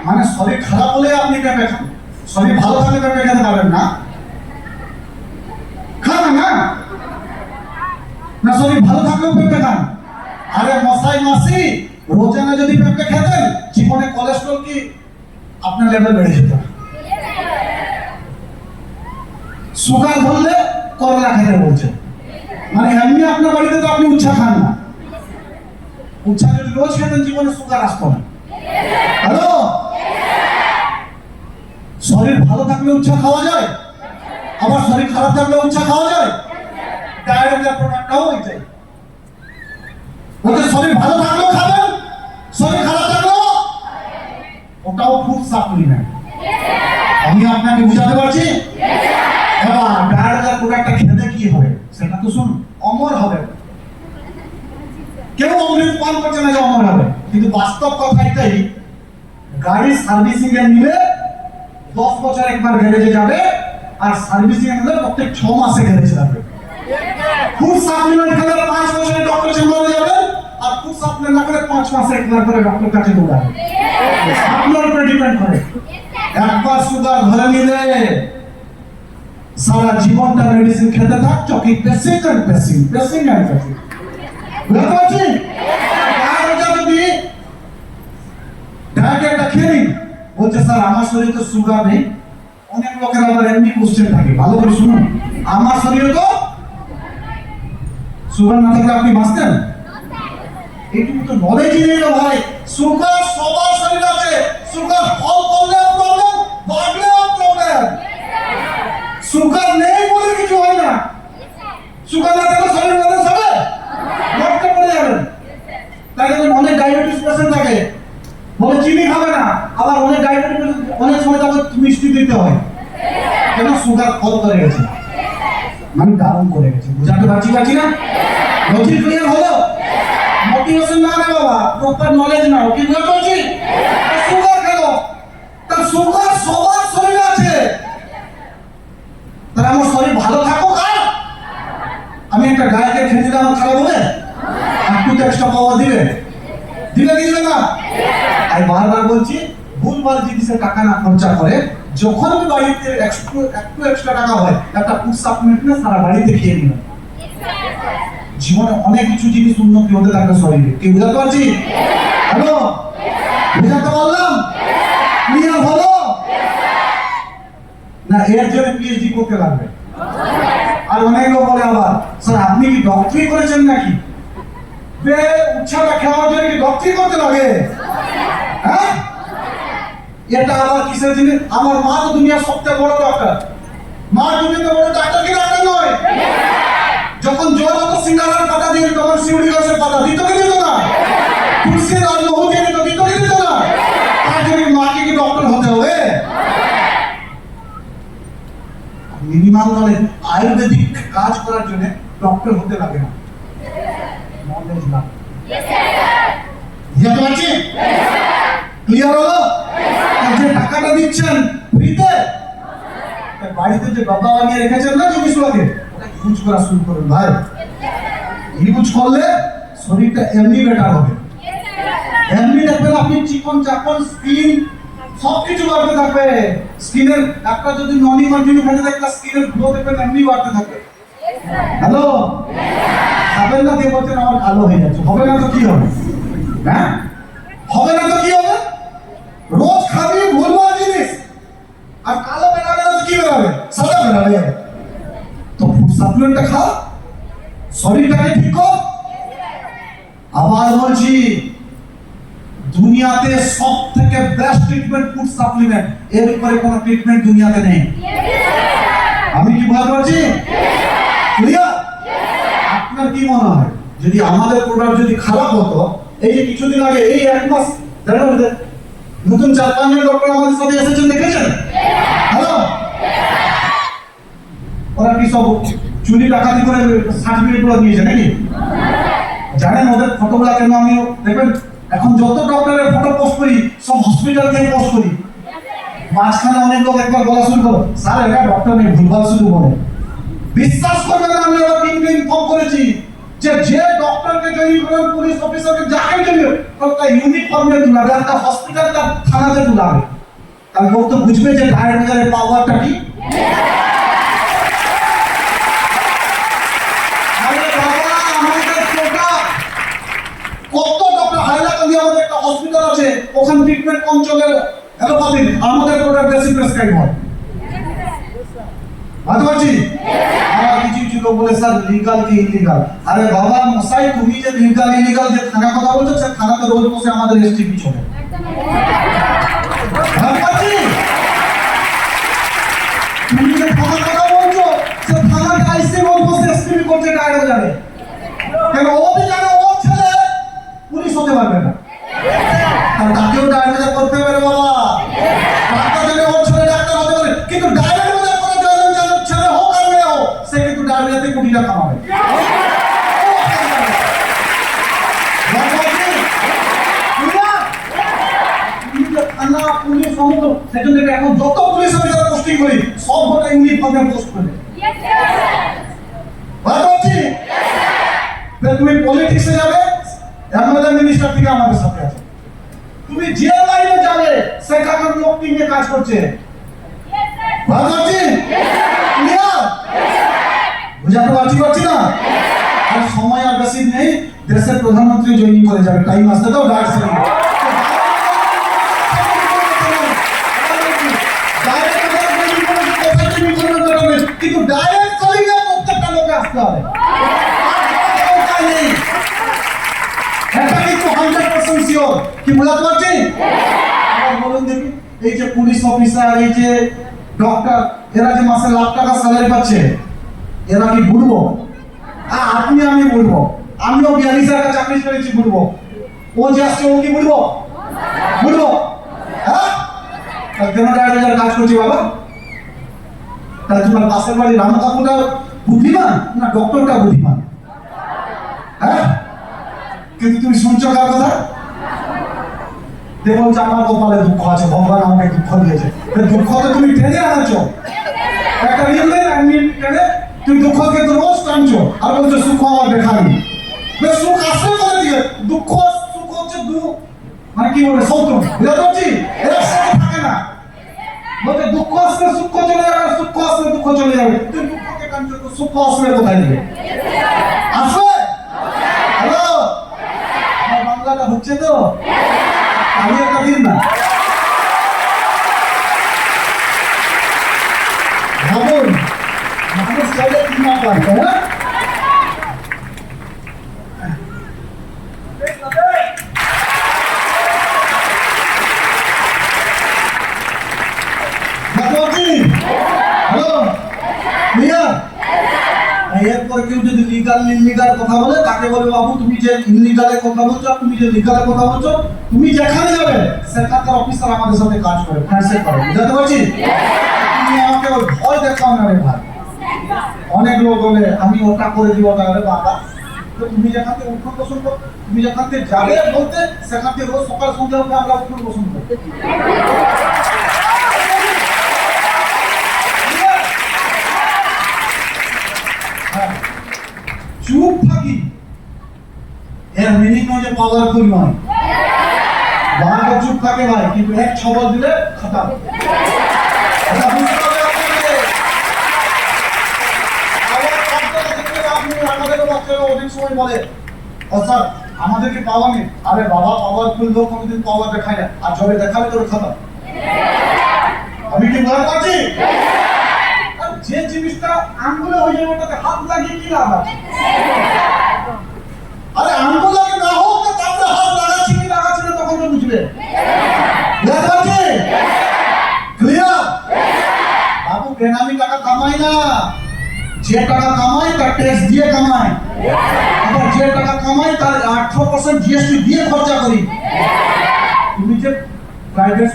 মানে শরীর খারাপ হলে আপনি পেঁপে খান, শরীর ভালো থাকলে পেঁপে খেতে পারবেন না? খান না না, শরীর ভালো থাকলেও পেঁপে খান। আরে মশাই মাসি, রোজানা যদি পেঁপে খেতেন জীবনে কোলেস্টেরল কি আপনার লেভেল বেড়ে যেত। সুগার ধরলে করলা খেতে বলছে, মানে এমনি আপনার বাড়িতে তো আপনি উচ্ছা খান না, উচ্ছা যদি রোজ খেতেন জীবনে সুগার আসতো না। হ্যালো, শরীর ভালো থাকলে উচ্ছা খাওয়া যায়, আবার শরীর খারাপ থাকলে উচ্ছা খাওয়া যায়। ডায়াবেটিস প্রোডাক্টটাও হয়ে যায়। ওদের শরীর ভালো থাকলেও খাবেন, শরীর খারাপ থাকলেও ওটাও ফুড সাপ্লিমেন্ট। আমি আপনাকে বুঝাতে পারছি? এবার ডায়াবেটিস প্রোডাক্টটা খেতে কি হবে সেটা তো শুনুন। অমর হবে। কেউ অমৃত পান করছে না যে অমর হবে, কিন্তু বাস্তব কথা এটাই, গাড়ির সার্ভিসিং এ নিলে 10 বছর একবার গ্যারেজে যাবে, আর সার্ভিসিং এ নিলে প্রত্যেক 6 মাসে গ্যারেজে যাবে। ফুড সাপ্লিমেন্ট খেলে 5 বছরে ডক্টর চেম্বারে যাবেন, আর ফুড সাপ্লিমেন্ট না খেলে 5 মাসে একবার করে ডক্টর কাছে দৌড়াবেন। আপনার উপরে ডিপেন্ড করে। একবার সুগার ধরে নিলে সারা জীবনটা মেডিসিন খেতে থাক, চকি পেসিং এন্ড পেসিং, পেসিং এন্ড পেসিং। বুঝতে পারছেন? আর এটা যদি ডায়েটটা খেয়ে নিন, বলছে স্যার আমার শরীরে তো সুগার নেই। অনেক লোকের আবার এমনি কোশ্চেন থাকে, ভালো করে শুনুন। আমার শরীরে তো সুগার না থাকলে আপনি বাঁচতেন? এইটুকু তো নলেজই নেই না ভাই। সুগার সবার শরীরে আছে। সুগার ফল করলেও প্রবলেম, বাড়লেও প্রবলেম। সুগার নেই বলে কিছু হয় না। সুগার না থাকলে শরীর ব্যালেন্স হবে, নষ্ট করে যাবেন। তাই জন্য অনেক ডায়াবেটিস পেশেন্ট থাকে, বলে চিনি খাবে না, আবার অনেক ডায়াবেটিস অনেক সময় তাকে মিষ্টি দিতে হয়, কেন? সুগার ফল করে গেছে, মানে দারুণ করে গেছে। বুঝাতে পারছি না? লজিক ক্লিয়ার হলো? মোটিভেশন না রে বাবা, প্রপার নলেজ নাও। কি বুঝতে পারছি? সুগার খেলো, তার সুগার সবার শরীরে আছে। তাহলে আমার শরীর ভালো থাকুক, আর আমি একটা গায়কে খেয়ে দিলে আমার খারাপ হবে? একটু তো এক্সট্রা পাওয়ার দিবে কি দিবে না? আমি বারবার বলছি, ভুলভাল জিনিসে টাকা না খরচা করে, যখন বাড়িতে একটু এক্সট্রা টাকা হয়, একটা ফুড সাপ্লিমেন্ট না সারা বাড়িতে খেয়ে নিবেন। জীবনে অনেক কিছু জিনিস উন্নতি হতে থাকবে শরীরে। কি বুঝাতে পারছি? হ্যালো, বুঝাতে পারলাম? ক্লিয়ার হলো না? এর জন্য পিএইচডি করতে লাগবে। আর অনেক লোক বলে আবার, স্যার আপনি কি ডক্টরি করেছেন নাকি? বে উচ্ছাটা খাওয়ার জন্য কি ডক্টরি করতে লাগে? হ্যাঁ, এটা আবার কিসের জিনিস? আমার মা তো দুনিয়ার সবচেয়ে বড় ডক্টর। মা দুনিয়াতে বড় ডাক্তার কি ডাক্তার নয়? যখন জ্বর হতো সিঙ্গারার পাতা দিয়ে, তখন শিউলি গাছের পাতা দিত কি দিত না? তুলসীর আর মহু দিয়ে দিত কি দিত না? তার জন্য মাকে কি ডক্টর হতে হবে? Minimum knowledge. আয়ুর্বেদিক কাজ করার জন্য ডক্টর হতে লাগে না, নলেজ লাগে। বুঝতে পারছি? ক্লিয়ার হলো? যে টাকাটা দিচ্ছেন ফ্রিতে, বাড়িতে যে ডব্বা বানিয়ে রেখেছেন না জিনিসগুলোকে, ওটা ইউজ করা শুরু করুন ভাই। ইউজ করলে শরীরটা এমনি বেটার হবে। এমনি দেখবেন আপনি চিকন চাকন স্কিন সবকিছু বাড়তে থাকবে। স্কিনের একটা যদি ননি কন্টিনিউ খেতে থাকে, স্কিনের গ্রো দেখবেন এমনি বাড়তে থাকবে। হ্যালো, খাবেন না দিয়ে বলছেন আমার কালো হয়ে যাচ্ছে, হবে না তো কি হবে? হ্যাঁ, হবে না তো কি হবে? রোজ খাবি ভুলভাল জিনিস, আর কালো বেরাবে না তো কি বেরাবে? সাদা বেরাবে। তো ফুড সাপ্লিমেন্টটা খা, শরীরটাকে ঠিক কর। আবার বলছি, দুনিয়াতে সব থেকে বেস্ট ট্রিটমেন্ট ফুড সাপ্লিমেন্ট, এর উপরে কোনো ট্রিটমেন্ট দুনিয়াতে নেই। আমি কি বলতে পারছি? ক্লিয়ার? আপনার কি মনে হয় যদি আমাদের প্রোডাক্ট যদি খারাপ হতো, এই যে কিছুদিন আগে এই এক মাস নতুন 4-5 জন ডক্টর আমাদের সাথে এসেছেন, দেখেছেন? হ্যালো, ওরা কি সব চুরি ডাকাতি করে সার্টিফিকেট গুলো নিয়েছে নাকি? জানেন ওদের ফটোগুলো কেন? আমিও দেখবেন এখন যত ডক্টরের ফটো পোস্ট করি সব হসপিটাল থেকে পোস্ট করি, মাঝখানে অনেক লোক একবার বলা শুরু করো, স্যার এটা ডক্টর নেই, ভুলভাল শুধু বলে। বিশ্বাস করবেন না, আমি ওরা টিমকে ইনফর্ম করেছি যে যে ডক্টরকে জয়েন করেন, পুলিশ অফিসারকে যাকে জয়েন একটা ইউনিফর্মে তুলাবে, একটা হসপিটাল তার থানাতে তুলাবে, তাহলে লোক তো বুঝবে যে ডায়াবেটিসের পাওয়ারটা কি। কত ডক্টর হাইলাকান্দি আমাদের একটা হসপিটাল আছে, ওখানে ট্রিটমেন্ট কম চলে অ্যালোপ্যাথি, আমাদের প্রোডাক্ট বেশি প্রেসক্রাইব হয়। বুঝতে পারছি? আর কিছু কিছু লোক বলে স্যার লিগাল কি ইলিগাল। আরে বাবা মশাই, তুমি যে লিগাল ইলিগাল যে থানা কথা বলছো, সে থানাতে রোজ বসে আমাদের এসটিপি চলে। বুঝতে পারছি? তুমি যে থানার কথা বলছো, সে থানার আইসি রোজ বসে এসটিপি করছে, ডায়রেক্ট জানে কেন? ও তো জানে ওর ছেলে পুলিশ হতে পারবে না, আর তাকেও ডায়রেক্ট করতে পারে বাবা। ডাক্তার জানে ওর ছেলে ডাক্তার হতে পারে, কিন্তু ডায়রেক্ট ছেলে হোক আর মেয়ে হোক, সে কিন্তু ডায়রিয়াতে কোটি টাকা কামাবে। থানা পুলিশ সমস্ত সেজন্য এখন যত পুলিশ অফিসার পোস্টিং করি সব গোটা ইউনিফর্মে পোস্ট করে। বুঝতে তুমি পলিটিক্সে যাবে, এমএলএ মিনিস্টার থেকে আমাদের সাথে আছে। তুমি যে লাইনে যাবে সেখানকার লোক নিয়ে কাজ করছে। বুঝতে বুঝাতে পারছি না? আর সময় আর বেশি নেই, দেশের প্রধানমন্ত্রী জয়েনিং করে যাবে, টাইম আসতে দাও। কিন্তু ডাইরেক্ট কলিংয়ে প্রত্যেকটা লোকে আসতে হবে, এটা কিন্তু 100% শিওর। কি বোঝাতে পারছি? আবার বলুন দেখি, এই যে পুলিশ অফিসার, এই যে ডক্টর, এরা যে মাসে লাখ টাকা স্যালারি পাচ্ছে, এরা কি বুড়বো? আপনি আমি বুড়বো, আমিও 42 টাকা চাকরি করেছি বুড়বো। ও যে আসছে ও কি বুড়বো? বুড়বো? হ্যাঁ, কেন ডায়াবেটিসের কাজ করছি বাবা? তাহলে তোমার পাশের বাড়ি রামু কাকুটা বুদ্ধিমান না ডক্টরটা বুদ্ধিমান? হ্যাঁ, কিন্তু তুমি শুনছো কার কথা? দেখো যে আমার কপালে দুঃখ আছে, ভগবান আমাকে দুঃখ দিয়েছে, দুঃখ তো তুমি টেনে আনাচ্ছো, একটা টেনে তুমি দুঃখকে তো রোজ টানছো, আর বলছো সুখ আমার দেখানি। সুখ আসলে করে দিয়ে দুঃখ, সুখ হচ্ছে মানে কি বলে শত্রু। বুঝতে পারছি? এরা সাথে থাকে না, বলতে দুঃখ আসলে সুখ চলে যাবে, সুখ আসলে দুঃখ চলে যাবে। তুমি দুঃখকে টানছো, তো সুখ আসলে কোথায় দিবে? আসলে হ্যালো, আমার বাংলাটা হচ্ছে তো? আমি একটা দিন না ভাবুন, মানুষ চাইলে কি না পারবে। হ্যাঁ, এরপর কেউ যদি লিগাল ইনলিগাল কথা বলে, তাকে বলে বাবু তুমি যে ইনলিগালের কথা বলছো, তুমি যে লিগালের কথা বলছো, তুমি যেখানে যাবে সেখানকার অফিসার আমাদের সাথে কাজ করে, ফ্যান্সে করে। বুঝতে পারছি? তুমি আমাকে ওই ভয় দেখাও না রে ভাই। অনেক লোক বলে আমি ওটা করে দিব, তাহলে বাবা তুমি যেখান থেকে উঠুন বসুন করো, তুমি যেখান থেকে যাবে বলতে সেখান থেকে রোজ সকাল সন্ধ্যা উঠে আমরা উঠুন বসুন করি। চুপ থাকি এর মিনিং নয় যে পাওয়ারফুল নয়, বাংলা চুপ থাকে ভাই, কিন্তু এক ছবল দিলে খতম। এটা বুঝতে হবে আপনাকে। আবার আপনারা দেখলে আপনি আমাদের বাচ্চারা অনেক সময় সময় বলে ও স্যার আমাদেরকে পাওয়া নেই। আরে বাবা, পাওয়ারফুল লোক কোনোদিন পাওয়ার দেখায় না, আর যবে দেখাবে তোর খাতা। আমি কি বলতে পারছি? যে জিনিসটা আঙ্গুলে হয়ে যাবে ওটাতে হাত লাগিয়ে কি লাভ আছে? আরে আঙ্গুল লাগে না হোক তো তারপরে হাত লাগাচ্ছি কি লাগাচ্ছি না তখন তো বুঝবে। বুঝতে পারছি? ক্লিয়ার? বাবু বেনামি টাকা কামাই না, যে টাকা কামাই তার ট্যাক্স দিয়ে কামাই, আবার যে টাকা কামাই তার 18% জিএসটি দিয়ে খরচা করি। তুমি যে প্রাইভেট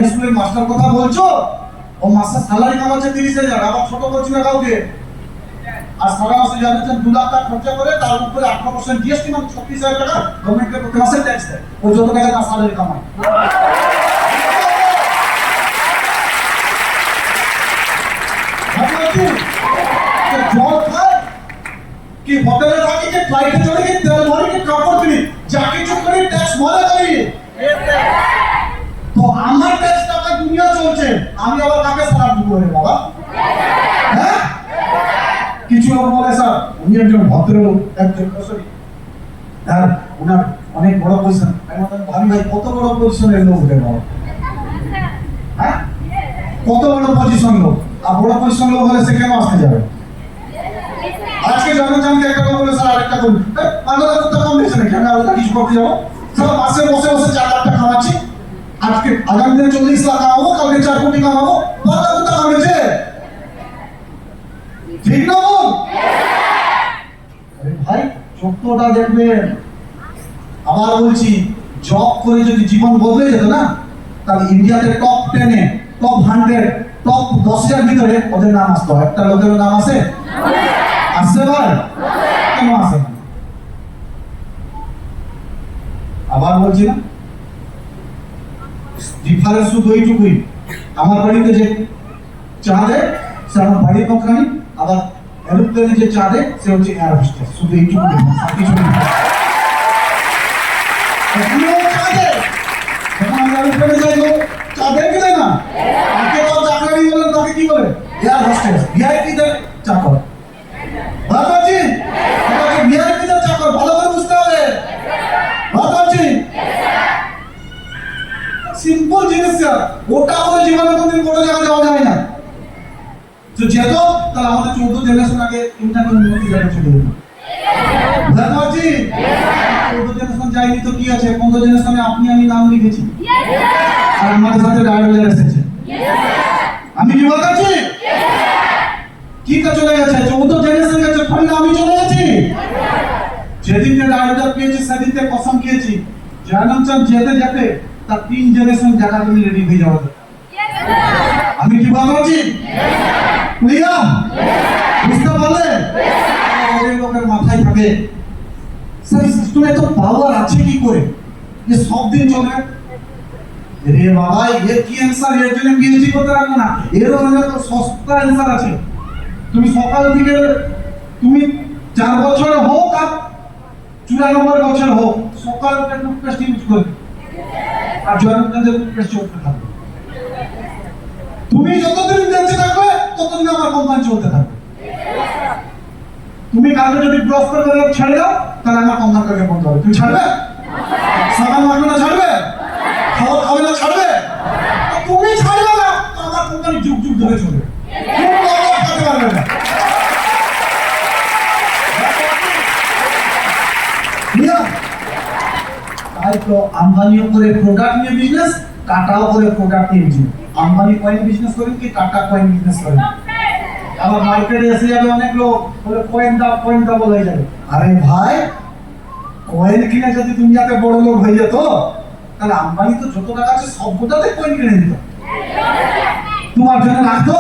স্কুলের মাস্টার কথা বলছো, ও মাস্টার স্যালারি কামাচ্ছে 30,000, আবার ছোট বলছি না কাউকে। আর সারা মাসে জানেন 2 লাখ টাকা খরচা করে, তার উপরে 18% জিএসটি মানে 36,000 টাকা গভর্নমেন্টকে প্রতি মাসে ট্যাক্স দেয়। ও যত টাকা তার স্যালারি কামায়। জল খায় কি, হোটেলে থাকি কি, ফ্লাইটে চড়ে কি, তেল ভরে কি, কাপড় কিনি, যা কিছু করি ট্যাক্স ভরে করি। তো আমার ট্যাক্স টাকা দুনিয়া চলছে, আমি আবার কাকে সারা দিব রে বাবা? হ্যাঁ, কিছু লোক বলে স্যার উনি একজন ভদ্রলোক, একজন সরি আর ওনার অনেক বড় পজিশন। আমি ভাবি ভাই কত বড় পজিশনের লোক রে বাবা? হ্যাঁ, কত বড় পজিশন লোক? আর বড় পজিশন লোক হলে সে কেন আসতে যাবে? আজকে জনগণকে একটা কথা বলে স্যার আরেকটা বলুন, আলাদা করতে কম দিয়েছে নাকি? আমি আলাদা কিছু করতে যাবো? স্যার মাসে বসে বসে 4 লাখ টাকা কামাচ্ছি, আজকে আগামী দিনে 40 লাখ কামাবো, কালকে 4 কোটি কামাবো, আলাদা করতে কামাচ্ছে। ঠিক না বল? আরে ভাই সত্যটা দেখবেন। আবার বলছি, জব করে যদি জীবন বদলে যেত না, তাহলে ইন্ডিয়াতে টপ 10 টপ 100 টপ 10,000 ভিতরে ওদের নাম আসতো। একটা লোকের নাম আছে? আসছে ভাই? কেন আসে না? আবার বলছি না, ডিফারেন্স শুধু এইটুকুই, আমার বাড়িতে যে চা দেয় সে আমার বাড়ির নকরানি, আবার এরোপ্লেনে যে চা দেয় সে হচ্ছে এয়ার হোস্টেস। শুধু এইটুকু, আর কিছু নেই। চা দেয়, যখন আমি এরোপ্লেনে যাই চা দেয় কি দেয় না? তাকে তো চাকরি বলেন, তাকে কি বলে? Air hostess. ভিআইপি দের চাকর। ভাবছি ভিআইপি দের চাকর, ভালো করে বুঝতে হবে। ভাবছি সিম্পল জিনিস, ওটা করে জীবনে কোনদিন বড় জায়গায় যাওয়া যায় না। তো যেত তাহলে আমাদের 14 জেনারেশন আগে ইন্টারনেট উন্নতি জায়গায় চলে যেত। ভাবছি 14 জেনারেশন যায়নি তো কি আছে, 15 জেনারেশনে আপনি আমি নাম লিখেছি, আর আমাদের সাথে ডায়লজার এসেছে। আমি কি বলছি? কি তা চলে গেছে? 14 জেনারেশন গেছে, ফলে আমি চলে গেছি। যেদিনকে ডায়লজার পেয়েছি সেদিনকে কসম খেয়েছি, জয়নামচাঁদ যেতে যেতে তার 3 জেনারেশন জায়গা জমি রেডি হয়ে যাওয়া দরকার। আমি কি বলছি? ক্লিয়ার? বুঝতে পারলে? ওই লোকের মাথায় থাকে স্যার সিস্টেমে তো পাওয়ার আছে কি করে যে সব দিন চলবে? রে বাবা, এর কি অ্যান্সার? এর জন্য পিএইচডি করতে রাখবো না, এর অনেক সস্তা অ্যান্সার আছে। তুমি সকাল থেকে তুমি 4 বছর হোক আর 94 বছর হোক, সকাল উঠে টুথপেস্ট ইউজ করবে আর জয়নামচাঁদের টুথপেস্ট চলতে থাকবে। তুমি যতদিন বেঁচে থাকবে ততদিন আমার কোম্পানি চলতে থাকবে। তুমি কালকে যদি ব্লক করে ছেড়ে দাও তাহলে আমার কোম্পানি কালকে বন্ধ হবে। তুমি ছাড়বে? সাবান মাখবে না ছাড়বে? খাওয়া খাবে না ছাড়বে? তুমি ছাড়বে না তো আমার কোম্পানি যুগ যুগ ধরে চলবে, কোনো আটকাতে পারবে না। তাই তো আম্বানিও করে প্রোডাক্ট নিয়ে বিজনেস, টাটাও করে প্রোডাক্ট নিয়ে বিজনেস। আম্বানি কয়েন বিজনেস করেন কি টাটা কয়েন বিজনেস করেন? আবার মার্কেটে এসে যাবে অনেক লোক, বলে কয়েন দাও বলে যাবে। আরে ভাই, কয়েন কিনে যদি দুনিয়াতে বড় লোক হয়ে যেত তাহলে আম্বানি তো যত টাকা আছে সব গোটাতে কয়েন কিনে দিত। তোমার জন্য রাখতো?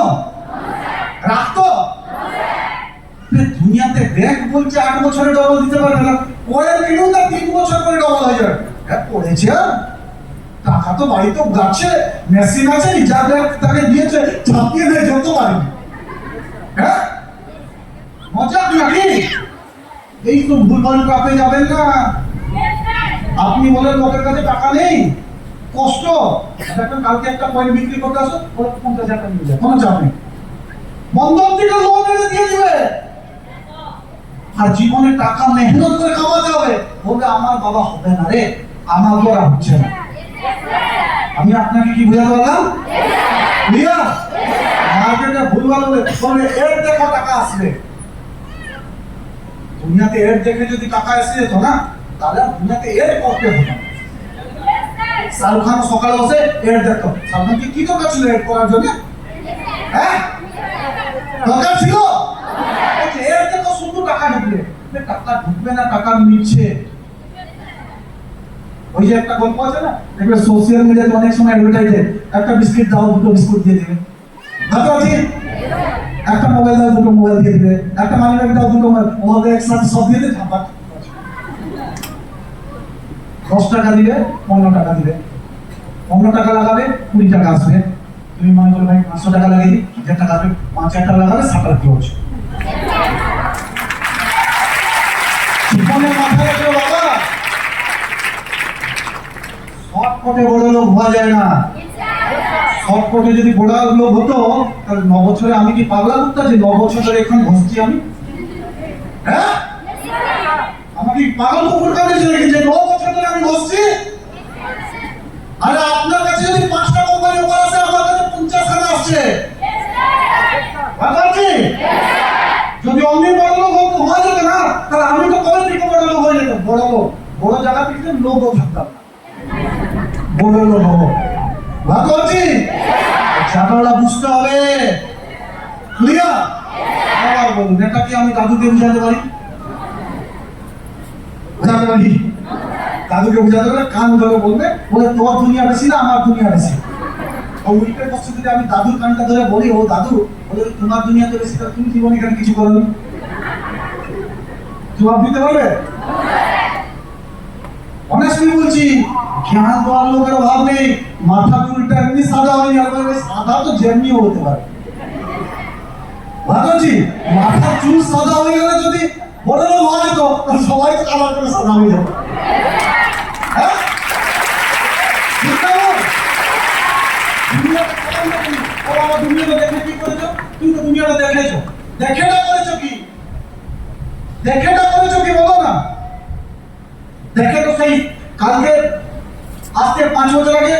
দুনিয়াতে ব্যাংক বলছে 8 বছরে ডবল দিতে পারবে না, কয়েন কিনেও তার 3 বছর করে ডবল হয়ে যাবে। হ্যাঁ পড়েছে, টাকা তো বাড়িতে যাচ্ছে, মেশিন আছে, রিজার্ভ ব্যাংক তাকে দিয়েছে, চাপিয়ে দেয় যত পারবে। হ্যাঁ মজা নাকি? এই তো ভুলভাল কাপে যাবেন না। আপনি বলেন লোকের কাছে টাকা নেই, কষ্ট, দেখবেন কালকে একটা কয়েন বিক্রি করতে আসো 50,000 টাকা নিয়ে যায়, কোনো চাপ নেই। বন্ধন থেকে লোন এনে দিয়ে দিবে, আর জীবনে টাকা মেহনত করে কামাতে হবে, বলবে আমার বাবা হবে না রে, আমার দ্বারা হচ্ছে না। আমি আপনাকে কি বুঝাতে পারলাম? ক্লিয়ার? মার্কেটে ভুলভাল বলে এর দেখো টাকা আসবে, দুনিয়াতে এর দেখে যদি টাকা এসে যেত না, তাহলে দুনিয়াতে এর করতে হতো না। শাহরুখ খান সকালে বসে এর দেখতো, শাহরুখ খানকে কি দরকার ছিল এর করার জন্য? হ্যাঁ, দরকার ছিল? এর দেখো শুধু টাকা ঢুকবে, টাকা ঢুকবে না, টাকা নিচ্ছে। ওই যে একটা গল্প আছে না, দেখবে সোশ্যাল মিডিয়াতে অনেক সময় অ্যাডভার্টাইজে একটা বিস্কিট দাও, দুটো বিস্কুট দিয়ে দেবে, ভালো আছে, একটা মোবাইল দাও, দুটো মোবাইল দিয়ে দেবে, একটা মানি ব্যাগ দাও, দুটো মোবাইল একসাথে সব দিয়ে দেবে। 10 টাকা দিবে, 15 টাকা দিবে, 15 টাকা লাগাবে, 20 টাকা আসবে। তুমি মনে করো ভাই 500 টাকা লাগিয়ে দিই, 1000 টাকা আসবে, 5000 টাকা লাগাবে, 7 কি হচ্ছে? জীবনের মাথায় রেখে বাবা, শর্টকটে বড় লোক হওয়া যায় না। শর্টকটে যদি বড় লোক হতো, তাহলে 9 বছরে আমি কি পাগলা করতাম যে 9 বছর ধরে এখানে বসছি আমি? হ্যাঁ, আমাকে পাগল কুকুর কাঁদিয়েছে নাকি যে 9 বছর ধরে আমি বসছি? আরে আপনার কাছে যদি 5টা কোম্পানি অফার আসে, আমার কাছে 50 খানা আসছে। বুঝতে যদি অন্য বড় লোক হয়ে যেত না, তাহলে আমি তো কবে থেকে বড় লোক হয়ে যেতাম। বড় লোক, বড় জায়গা থেকে লোকও থাকতাম না, বড় লোক হবো। ভাবছি জায়গাটা বুঝতে হবে। ক্লিয়ার? আবার বলুন, এটা কি আমি দাদুকে বুঝাতে পারি? বুঝাতে পারি? দাদুকে বুঝাতে পারে, কান ধরে বলবে, বলে তোর দুনিয়া বেশি না আমার দুনিয়া বেশি। উল্টে বছর যদি আমি দাদুর কানটা ধরে বলি, ও দাদু বলে তোমার দুনিয়াতে বেশি, তাহলে তুমি জীবনে এখানে কিছু করোনি, জবাব দিতে পারবে? অনেস্টলি বলছি, জ্ঞান দেওয়ার লোকের অভাব নেই। মাথা চুলটা এমনি সাদা হয়নি, আর সাদা তো যেমনিও হতে পারে। ভাবছি মাথার চুল সাদা হয়ে গেলে যদি বড় লোক হওয়া যেত, তাহলে সবাই তো কালার করে সাদা হয়ে যেত। হ্যাঁ, দুনিয়াটা দেখে কি করেছো? তুমি তো দুনিয়াটা দেখেছো, দেখেটা করেছো কি? দেখেটা করেছো কি বলো না? দেখে তো সেই কালকে আজকে 5 বছর আগে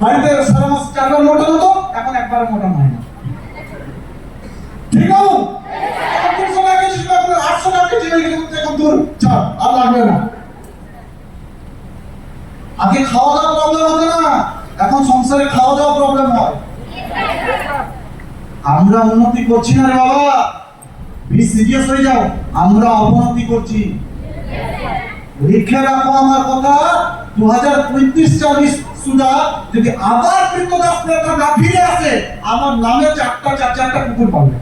বাড়িতে সারা মাস 4 বার মোটা হতো, এখন একবার মোটা হয় না। ঠিক আছে? 300 টাকা ছিল, এখন 800 টাকা কেজি হয়ে গেছে, এখন দূর ছাড়, আর লাগবে না। আগে খাওয়া দাওয়া প্রবলেম হতো না, এখন সংসারে খাওয়া দাওয়া প্রবলেম হয়। আমরা উন্নতি করছি না রে বাবা, প্লিজ সিরিয়াস হয়ে যাও, আমরা অবনতি করছি। লিখে রাখো আমার কথা, 2035-40 সুদা যদি আবার কৃতদাস প্রথা না ফিরে আসে, আমার নামে 4টা কুকুর পাবে।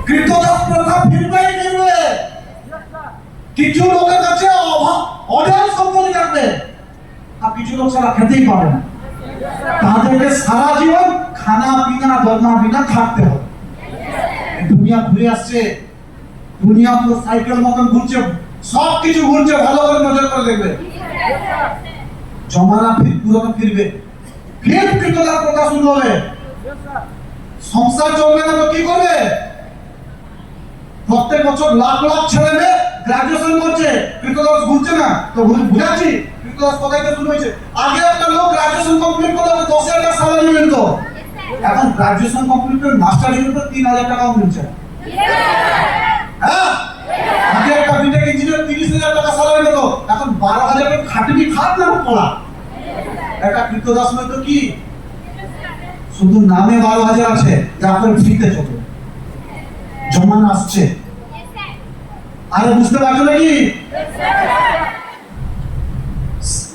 কৃতদাস প্রথা ফিরবেই ফিরবে। কিছু লোকের কাছে অঢেল সম্পত্তি থাকবে, আর কিছু লোক সারা খেতেই পাবে না। তাদেরকে সারা জীবন খানা পিনা দরমা বিনা থাকতে হবে। দুনিয়া ঘুরে আসছে, দুনিয়া পুরো সাইকেল মতন ঘুরছে, সব কিছু ঘুরছে, ভালো করে নজর করে দেখবে। জমানা পুরনো ফিরবে, ফির কৃতদাস প্রথা শুরু হবে। সংসার চলবে না তো কি করবে? প্রত্যেক বছর লাখ লাখ ছেলে মেয়ে গ্রাজুয়েশন করছে, কৃতদাস ঘুরছে না তো বুঝাচ্ছি কৃতদাস কোথায় শুরু হয়েছে। আগে একটা লোক গ্রাজুয়েশন কমপ্লিট করলে 10,000 টাকা স্যালারি মিলত, এখন গ্রাজুয়েশন কমপ্লিট করে মাস্টার ডিগ্রি করে 3,000 টাকাও মিলছে। হ্যাঁ, আগে একটা বিটেক ইঞ্জিনিয়ার 30,000 টাকা স্যালারি পেত, এখন 12,000 টাকা খাটনি খাট না পড়া। একটা কৃতদাস নয় তো কি, শুধু নামে 12,000 আছে, তারপরে ফ্রিতে চলবে। জমানা আসছে, আরে বুঝতে পারছো নাকি?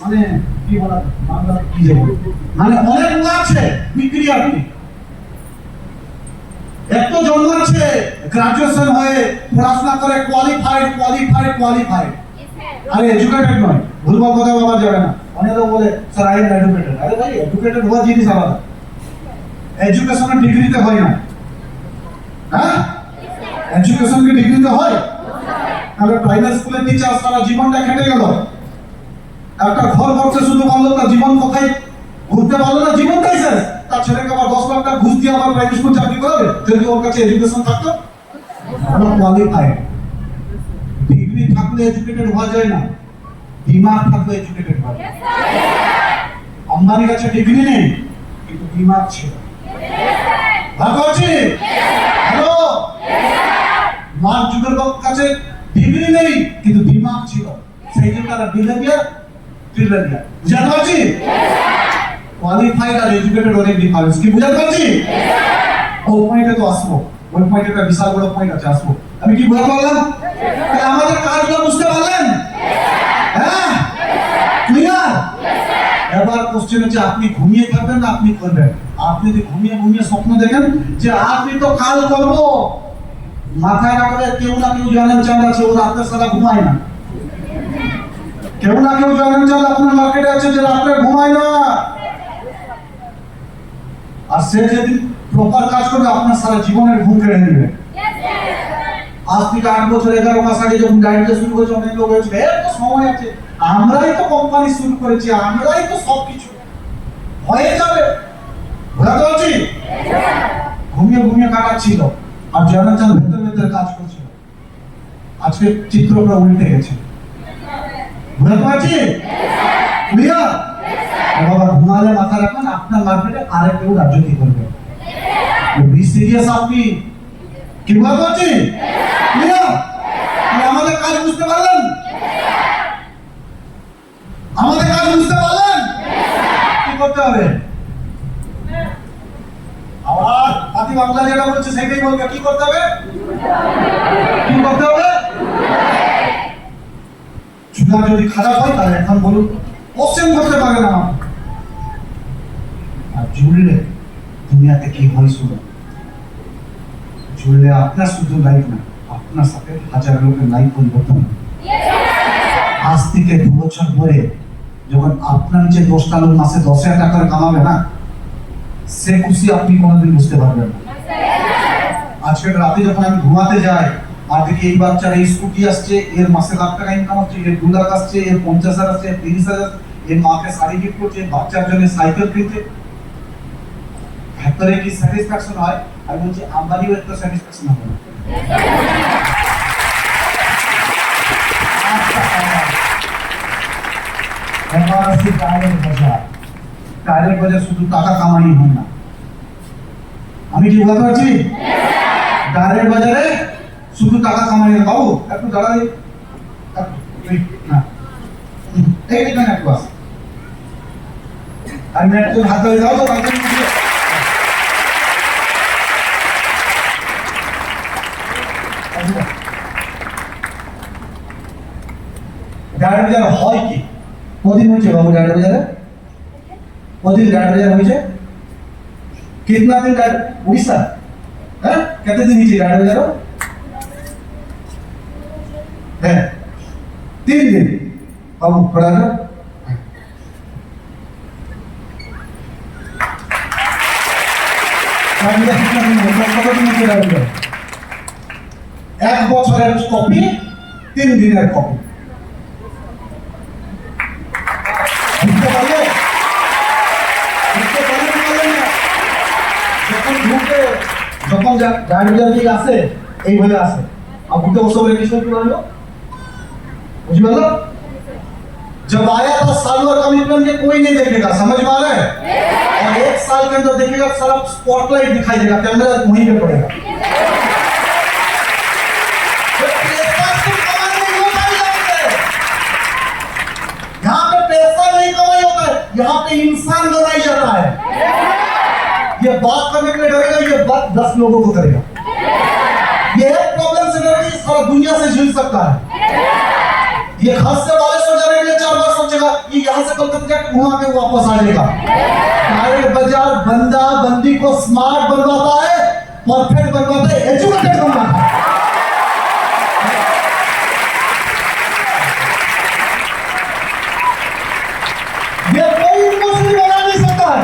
মানে কি বলা, বাংলা কি যে বলে, মানে অনেক লোক আছে বিক্রি আর কি। এত জন্মাচ্ছে গ্রাজুয়েশন হয়ে পড়াশোনা করে কোয়ালিফাইড, আরে এডুকেটেড নয়, ভুলভাল কথা বলা যাবে না। অনেকে বলে স্যার আই এম এডুকেটেড, আরে ভাই এডুকেটেড হওয়া জিনিস আলাদা, এডুকেশনের ডিগ্রিতে হয় না। হ্যাঁ, এডুকেশন কি ডিগ্রিতে হয়? তাহলে প্রাইমারি স্কুলের টিচার সারা জীবনটা খেটে গেল, একটা ঘর করতে শুধু পারলো না, জীবন কোথায় ঘুরতে পারলো না, জীবনটাই শেষ। তার ছেলেকে আবার 10 লাখ টাকা ঘুষ দিয়ে আবার প্রাইমারি স্কুল চাকরি করাবে, যদি ওর কাছে এডুকেশন থাকতো। কোয়ালিফাইড ডিগ্রি থাকলে এডুকেটেড হওয়া যায় না, দিমাগ থাকলে এডুকেটেড হয়। আম্বানির কাছে ডিগ্রি নেই কিন্তু দিমাগ ছিল। হ্যালো, মার্ক জুকারবার্গের কাছে ডিগ্রি নেই কিন্তু দিমাগ ছিল, সেই জন্য তারা বিলিয়নিয়ার ট্রিলিয়নিয়ার। বুঝাতে পারছি? কোয়ালিফাইড আর এডুকেটেড অনেক ডিফারেন্স, কি বুঝাতে পারছি? ওই পয়েন্টে তো আসবো, ওই পয়েন্টে একটা বিশাল বড় পয়েন্ট আছে, আসবো। আমি কি বুঝতে পারলাম? তাহলে আমাদের কাজগুলো বুঝতে পারলেন? হ্যাঁ, ক্লিয়ার? এবার কোশ্চেন হচ্ছে আপনি ঘুমিয়ে থাকবেন না আপনি করবেন। আপনি যদি ঘুমিয়ে ঘুমিয়ে স্বপ্ন দেখেন যে আপনি তো কাল করবো, মাথায় রাখলে কেউ না কেউ জানেন চাঁদ আছে, ও রাত্রে সারা ঘুমায় না। কেউ না কেউ জানেন চাঁদ আপনার মার্কেটে আছে যে রাত্রে ঘুমায় না, আর সে যদি প্রপার কাজ করবে আপনার সারা জীবনের ঘুম কেড়ে নেবে। আজ থেকে 8 বছর 11 মাস আগে যখন ডায়েরিটা শুরু করেছে অনেক লোক হয়েছিল, এর তো সময় আছে, আমরাই তো কোম্পানি শুরু করেছি, আমরাই তো সবকিছু হয়ে যাবে। বুঝতে পারছি? ঘুমিয়ে ঘুমিয়ে কাটাচ্ছিল আর জানা চান ভেতরে ভেতরে কাজ করছিল। আজকে চিত্রটা উল্টে গেছে। বুঝতে পারছি? ক্লিয়ার? বাবা ঘুমালে মাথা রাখবেন আপনার মার্কেটে আরেক কেউ রাজনীতি করবে। বি সিরিয়াস আপনি, কি বুঝতে পারছি? ক্লিয়ার? আমাদের কাজ বুঝতে পারলেন? আমাদের কাজ বুঝতে পারলেন? কি করতে হবে? আবার পাতি বাংলা যেটা বলছে সেটাই বলবে, কি করতে হবে? কি করতে হবে? চুলা যদি খারাপ হয় তাহলে এখন বলুন, কোশ্চেন করতে পারে না। আর জুড়লে দুনিয়াতে কি হয় শুনুন। জুড়লে আপনার শুধু লাইফ না, আপনার সাথে হাজার লোকের লাইফ পরিবর্তন হবে। আজ থেকে 2 বছর পরে যখন আপনার যে 10টা লোক মাসে 10,000 টাকা কামাবে না, সে খুশি আপনি কোনোদিন বুঝতে পারবেন না। আজকে রাতে যখন আমি ঘুমাতে যাই আর দেখি এই বাচ্চার এই স্কুটি আসছে, এর মাসে লাখ টাকা ইনকাম হচ্ছে, এর 2 লাখ আসছে, এর 50,000 আসছে, 30,000, এর মাকে শাড়ি গিফট করছে, বাচ্চার জন্য সাইকেল কিনছে, ভেতরে কি স্যাটিসফ্যাকশন হয়? আমি বলছি আম্বানিও একটা স্যাটিসফ্যাকশন হবে না। টায়ারের বাজার শুধু টাকা কামাই হয় না। আমি কি বলতে পারছি? টায়ারের বাজারে শুধু টাকা কামাই না। বাবু একটু দাঁড়াই, এইখানে একটু আস, আমি একটু হাত ধরে যাও তো। ডায়রেক্ট বাজার হয় কি? কদিন হয়েছে বাবু ডায়রেক্ট বাজারে? কদিন डायरेक्ट बाजार हुई है? कितना दिन उड़ीसा? है कितने दिन नीचे डायरेक्ट बाजार है? 3 दिन। अब पढ़ा ना एक বছরের কপি 3 দিনের কপি। যখন ডায়রিয়ার দিকে আসে এইভাবে আসে আর বুকে ওসব রেডিয়েশন কি বললো বুঝি বললো जब आया था सालों और कमिटमेंट के कोई नहीं देखेगा, समझ में आ रहा है? और 1 साल के अंदर देखेगा सारा स्पॉटलाइट दिखाई देगा, कैमरा वहीं पे पड़ेगा। यहाँ पे पैसा नहीं कमाई होता है, यहाँ पे इंसान बनाई जाता है। ये बात करने के लिए डरेगा, ये बात 10 लोगों को करेगा। ये प्रॉब्लम से डरेगा, सारा दुनिया से झूल सकता है। ये खास से बारिश हो जाने के लिए 4 बार सोचेगा, ये यहाँ से कलकत्ता जाके घुमा के वापस आ जाएगा। डायरेक्ट बाजार बंदा बंदी को स्मार्ट बनवाता है, परफेक्ट बनवाता है, एजुकेटेड बनवाता है। ये कोई यूनिवर्सिटी बना नहीं सकता है।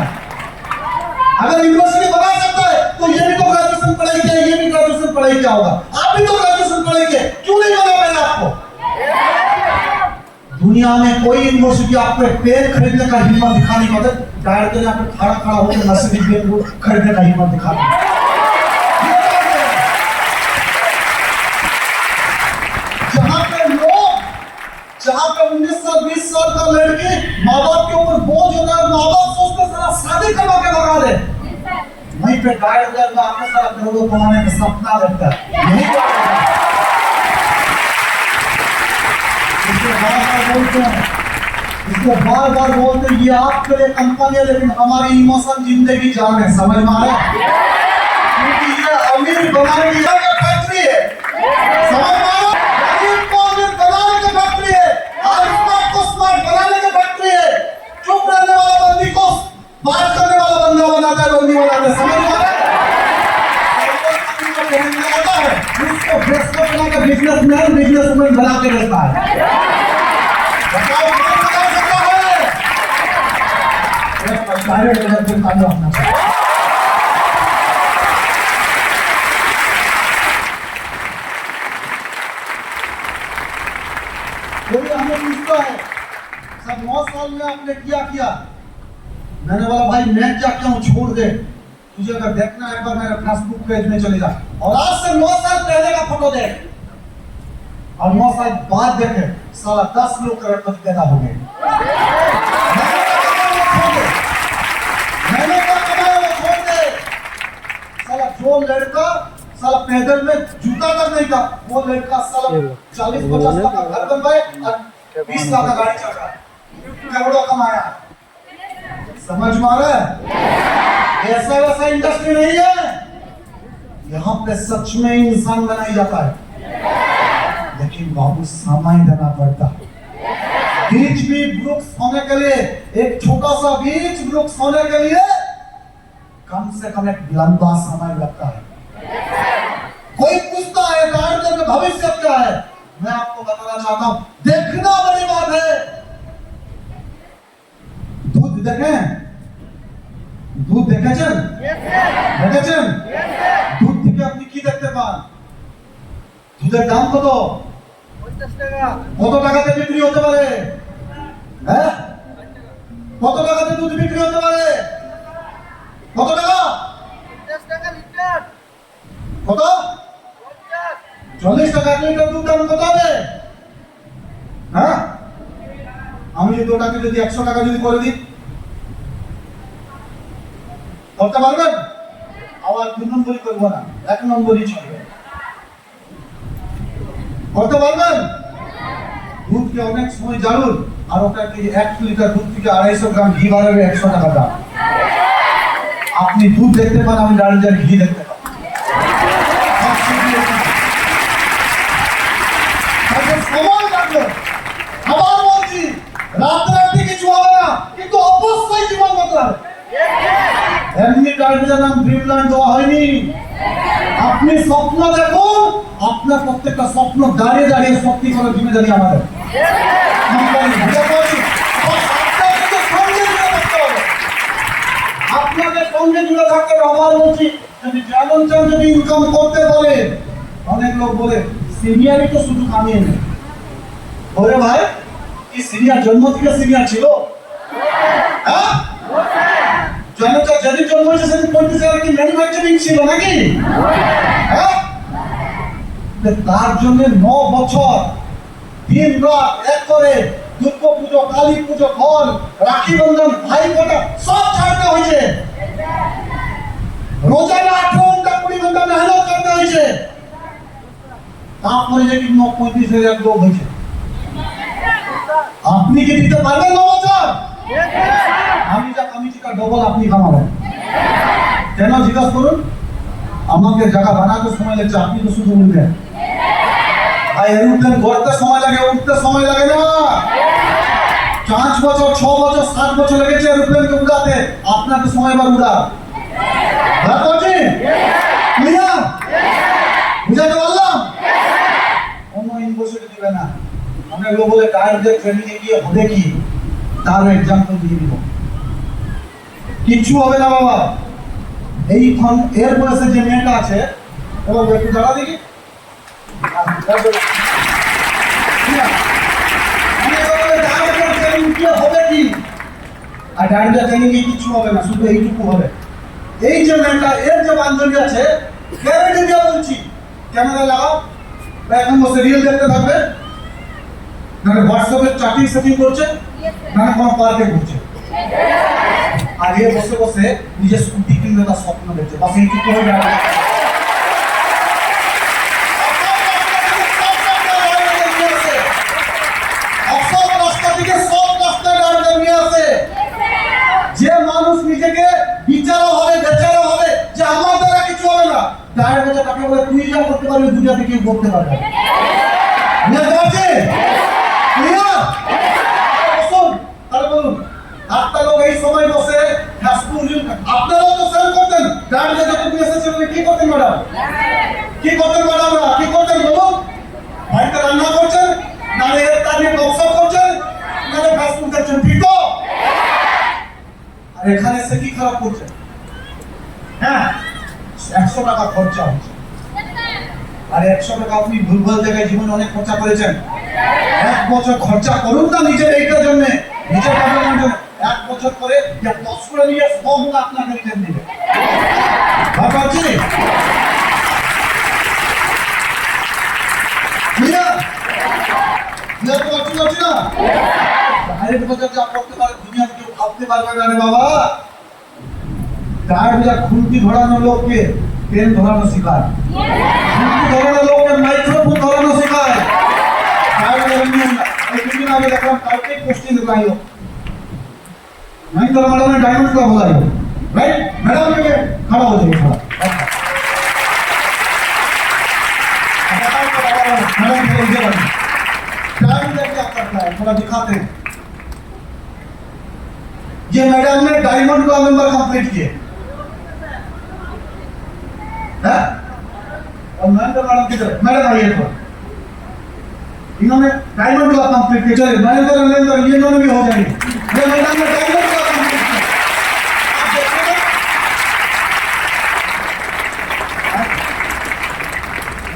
अगर यूनिवर्सिटी बना सकता है तो ये भी तो ग्रेजुएशन पढ़ाई किया, ये भी ग्रेजुएशन पढ़ाई किया होगा, आप भी तो ग्रेजुएशन पढ़ाई किए, क्यों नहीं बना मैंने आपको? दुनिया में कोई यूनिवर्सिटी आपको पेन खरीदने का हिम्मत दिखा नहीं पाते, डायरेक्ट यहाँ पे खड़ा खड़ा होकर मर्सिडीज बेंज को खरीदने का हिम्मत दिखाते। जहां पे लोग सा लड़की माँ बाप के ऊपर बोझ होता है, माँ बाप सोचते सारा शादी करवा के लगा दे, वहीं पे 2,500 में आपको सारा करोड़ों कमाने का सपना लगता है। यही बात है। इसलिए बार बार बोलते हैं ये आपके लिए कंपनी है, लेकिन हमारी इमोशन जिंदगी जान है, समझ में आ रहा है? क्योंकि ये अमीर बनाने की फैक्ट्री है, समझ में आ रहा है? गरीब को अमीर बनाने की फैक्ट्री है, और स्मार्ट को स्मार्ट बनाने की फैक्ट्री है। चुप रहने वाला बंदी को बात करने वाला बंदा बनाता है, बंदी बनाता है, समझ में आ रहा है? उसको बिजनेसमैन बना के देता है। बताओ कौन बता सकता है? डायरेक्ट इलेक्शन का अपना कोई हमें पूछता है सब 9 साल में आपने क्या किया, मैंने बोला भाई मैं क्या क्या हूँ छोड़ दे, तुझे अगर देखना है एक बार मेरे फेसबुक पेज में चले जा और आज से 9 साल पहले का फोटो देख और 9 साल बाद देखे, साला 10 लोग करोड़पति पैदा हो गए। मैंने क्या कमाया वो छोड़ दे। साला जो लड़का साला पैदल में जूता तक नहीं था, वो लड़का साला 40-50 लाख का घर बनवाए और 20 लाख का गाड़ी चल रहा है, करोड़ों कमाया। समझ में आ रहा है? ऐसा वैसा इंडस्ट्री नहीं है, यहाँ पे सच में इंसान बनाया जाता है, लेकिन बाबू समय देना पड़ता है। बीज भी वृक्ष होने के लिए, एक छोटा सा बीज वृक्ष होने के लिए कम से कम एक लंबा समय लगता है। कोई पूछता है डायरेक्टर का भविष्य क्या है, मैं आपको बताना चाहता हूं, देखना बड़ी बात है। दूध देखें, दूध देखेছেন? দেখেছেন? দুধ থেকে আপনি কি দেখতে পান? দুধের দাম কত? 50 টাকা। কত টাকাতে বিক্রি হতে পারে? হ্যাঁ? কত টাকাতে দুধ বিক্রি হতে পারে? কত টাকা? 50 টাকা লিটার। কত? 40 টাকা লিটার দুধ দাম কত হবে? হ্যাঁ? আমি যদি ওটাকে যদি 100 টাকা যদি করে দিই করতে পারবেন? আবার 2 নম্বরই করব না, 1 নম্বরই চলবে। করতে পারবেন? দুধকে অনেক সময় জানুন আর ওটাকে 1 লিটার দুধ থেকে 250 গ্রাম ঘি বাড়াবে 100 টাকা দাম। আপনি দুধ দেখতে পান, আমি ডালিয়ার ঘি দেখতে পান। সময় লাগবে, আবার বলছি রাতে কিছু হবে না, কিন্তু অবশ্যই জীবন বাঁচাবে। এমনি ডালিয়ার নাম ড্রিমল্যান্ড দেওয়া হয়নি। আপনি স্বপ্ন দেখুন, আপনার প্রত্যেকটা স্বপ্ন দাঁড়িয়ে দাঁড়িয়ে সত্যি করে জিম্মেদারি আমাদের। আপনাদের সঙ্গে জুড়ে থাকতে আবার বলছি, যদি যেমন চান যদি ইনকাম করতে পারে, অনেক লোক বলে সিনিয়রই তো শুধু কামিয়ে নেই। ওরে ভাই, কি সিনিয়র জন্ম থেকে সিনিয়র ছিল? হ্যাঁ, জনতা যেদিন জন্ম হয়েছে সেদিন 35 হাজার কি ম্যানুফ্যাকচারিং ছিল নাকি? হ্যাঁ, তার জন্য 9 বছর দিন রাত এক করে দুর্গা পুজো, কালী পুজো, ফল, রাখি বন্ধন, ভাই ফোঁটা সব ছাড়তে হয়েছে। রোজানা 18 ঘন্টা 20 ঘন্টা মেহনত করতে হয়েছে। তারপরে যে কি 35 হাজার লোক হয়েছে। আপনি কি দিতে পারবেন 9 বছর? আমি যা কামিয়েছি তার ডবল আপনি কামাবেন। কেন জিজ্ঞাসা করুন? আমাকে জায়গা বানাতে সময় লাগছে, আপনি তো শুধু উঠবেন। ভাই এরোপ্লেন গড়তে সময় লাগে, উঠতে সময় লাগে না। 5 বছর 6 বছর 7 বছর লেগেছে এরোপ্লেনকে উড়াতে, আপনার তো সময় বার উড়া। বুঝাতে পারলাম? অন্য ইউনিভার্সিটি দিবে না। অনেক লোক বলে ডাইরেক্ট ট্রেনিং এ গিয়ে হবে কি, তার এক্সাম্পল দিয়ে দিব। কিচ্ছু হবে না বাবা। এইখান এর বয়সে যে মেয়েটা আছে, এবং একটু দাঁড়া দেখি, হবে কি? আর ডাইরেক্ট ট্রেনিং এ কিছু হবে না, শুধু এইটুকু হবে। এই যে মেয়েটা, এর যে বান্ধবী আছে, গ্যারান্টি দিয়ে বলছি, ক্যামেরা লাগাও, এখন বসে রিয়েল দেখতে থাকবে। মানে হোয়াটসঅ্যাপে চ্যাটিং সেটিং করছে, মানে কোনো পার্কে ঘুরছে, আগে বসে বসে নিজের স্কুটি কিনবে তার স্বপ্ন দেখছে, বাস এই কিছু হয়ে যাবে। যে মানুষ নিজেকে বিচারও হবে, বেচারও হবে, যে আমার দ্বারা কিছু হবে না, ডায়ের কাছে তাকে বলে তুই যা করতে পারবি দুনিয়াতে কেউ করতে পারবে না। তাহলে বলুন, একটা লোক এই সময় বসে আপনারাও তো সেম করতেন, ডায়ের কাছে তুমি এসেছিলেন, কি করতেন ম্যাডাম? কি করতেন ম্যাডামরা? কি করতেন বলুন? বাড়িতে রান্না করছেন, নাহলে তার নিয়ে গপসপ করছেন, নাহলে ফেসবুক দেখছেন, ঠিক তো? আর এখানে এসে কি খারাপ করছেন? হ্যাঁ, 100 টাকা খরচা হচ্ছে, আর 100 টাকা আপনি ভুলভাল জায়গায় জীবনে অনেক খরচা করেছেন। 1 বছর খরচা করুন না নিজের এইটার জন্য, নিজের কাজের জন্য। 1 বছর করে যে 10 করে নিয়ে সব আপনাকে রিটার্ন দিবে। ভাবছি খুন্তি ধরানো লোককে পেন ধরানো শেখায়, খুন্তি ধরানো লোককে মাইক্রোফোন ধরানো শেখায়। আগে দেখলাম কালকে পোস্টিং দিল नहीं तो मैडम ने डायमंड का बोला है, राइट? मैडम ने खड़ा हो जाइए थोड़ा, मैडम को इधर डायमंड क्या करता है थोड़ा दिखाते हैं। ये मैडम ने डायमंड का मेंबर कंप्लीट किए हैं, और मैडम किधर? मैडम आइए थोड़ा, इन्होंने डायमंड का कंप्लीट किया। चलिए मैनेजर ये दोनों भी हो जाएंगे। ये मैडम ने डायमंड का कंप्लीट किया,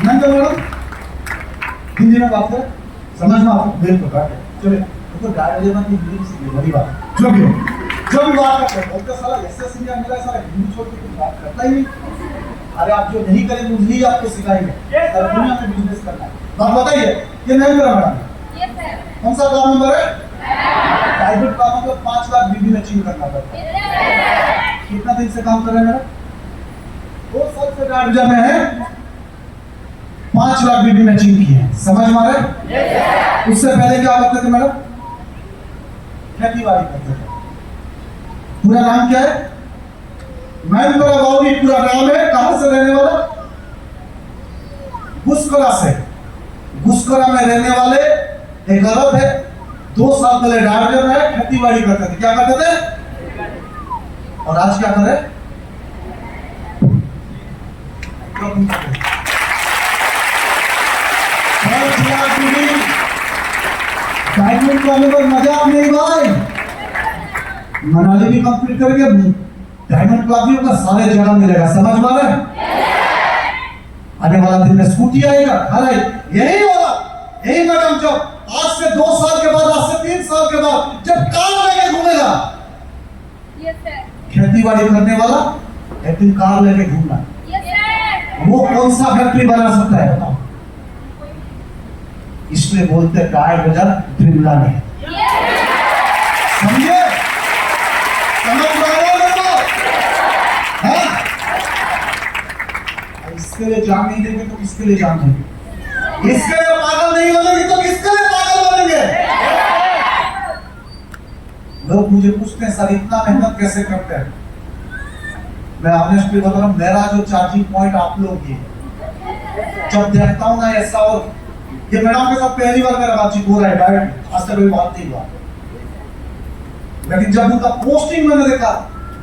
मैनेजर मैडम हिंदी में बात करें, समझ में आपको बिल्कुल बात है। चलिए तो गाड़ी लेना की हिंदी सीखिए, बड़ी बात। जो भी बात करते हैं बोलते साला एसएस इंडिया मेरा साला हिंदी छोड़ के कुछ बात करता ही नहीं। अरे आप जो नहीं करेंगे वही आपको सिखाएंगे, सर दुनिया में बिजनेस करना है। बात बताइए, ये नहीं करा मैडम? Yes sir. कौन सा काम नंबर है? प्राइवेट काम मतलब 5 लाख बीबी मैचिंग करना पड़ता है। कितना दिन से काम कर रहे हैं मैडम? 2 साल से गार्जिया में है, 5 लाख बीबी मैचिंग की है, समझ में आ रहा है? Yes sir. उससे पहले क्या करते थे मैडम? खेती बाड़ी करते थे। पूरा नाम क्या है? मैनपुरा बाउरी पूरा नाम है। कहां से रहने वाला? गुस्करा से। गुस्करा में रहने वाले एक औरत है, 2 साल पहले डायरेक्टर में खेती बाड़ी करते थे। क्या करते थे? और आज क्या कर रहे? डायमंड का मेंबर मजाक नहीं भाई, मनाली भी कंप्लीट करके डायमंड क्लाबियों का सारे जगह मिलेगा, समझ में आ रहा है? आने वाला दिन में स्कूटी आएगा, अरे यही होगा, यही मैडम जब आज से 2 साल के बाद, आज से 3 साल के बाद जब कार लेके घूमेगा, यस सर, खेती बाड़ी करने वाला एक दिन कार लेके घूमना, यस सर, वो कौन सा फैक्ट्री बना सकता है बताओ? इसलिए बोलते गाय बजा ड्रिमला नहीं, समझे? समझ में आया मेरे? इसके लिए जान नहीं देंगे तो किसके लिए जान देंगे? इसके लिए पागल नहीं बनेंगे तो किसके लिए पागल बनेंगे? लोग मुझे पूछते हैं सर इतना मेहनत कैसे करते हैं? मैं ऑनेस्टली बता रहा हूं, मेरा जो चार्जिंग पॉइंट आप लोग ये जब देखता हूं ना ऐसा, और ये मैडम के साथ पहली बार मेरा बातचीत हो रहा है डायरेक्ट, आज तक कोई बात नहीं हुआ, लेकिन जब उनका पोस्टिंग मैंने देखा,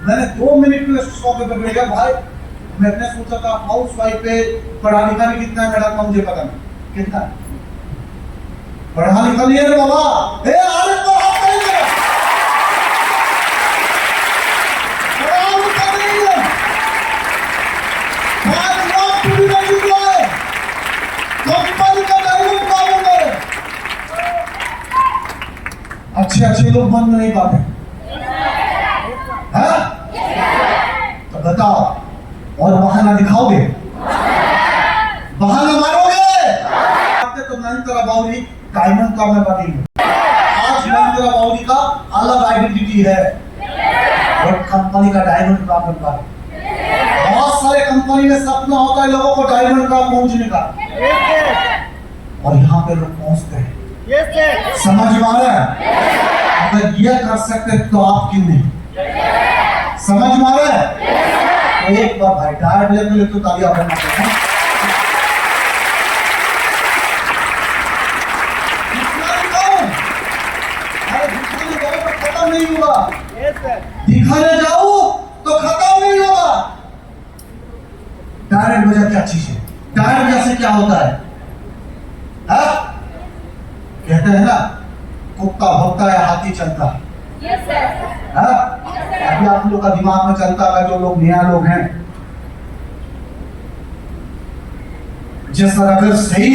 मैंने 2 मिनट में स्टॉप पे बैठ गया भाई। मैंने सोचा था हाउस वाइफ पे पढ़ा लिखा भी कितना है मैडम, मुझे पता नहीं कितना पढ़ा लिखा नहीं है रे बाबा। ए आरिफ को हाथ करेंगे, पढ़ा लिखा नहीं है, 5 लाख पूरी नहीं हुआ है, कंपनी का डायमंड काम है। अच्छे लोग बन नहीं पाते हैं, तो बताओ और बहाना दिखाओगे? बहाना मारोगे? तो नंतर बाउरी डायमंड का मैं बनी हूँ। आज महिंद्रा मारुति का अलग आइडेंटिटी है और कंपनी का डायमंड का बनता है। बहुत सारे कंपनी में सपना होता है लोगों को डायमंड का पहुंचने का, और यहाँ पे लोग पहुंचते हैं। समझ में आ रहा है? अगर ये कर सकते तो आप क्यों नहीं? समझ में आ रहा है? तो एक बार भाई डायरेक्ट लेवल तो तालियां बजना चाहिए। खत्म नहीं होगा, दिखाने जाओ तो खत्म नहीं होगा। डायरेक्ट वजह क्या चीज है? डायरेक्ट वजह से क्या होता है? कहते हैं ना, कुत्ता भौंकता है हाथी चलता है। अभी आप लोग का दिमाग में चलता है, जो लोग नया लोग हैं, जिस तरह अगर सही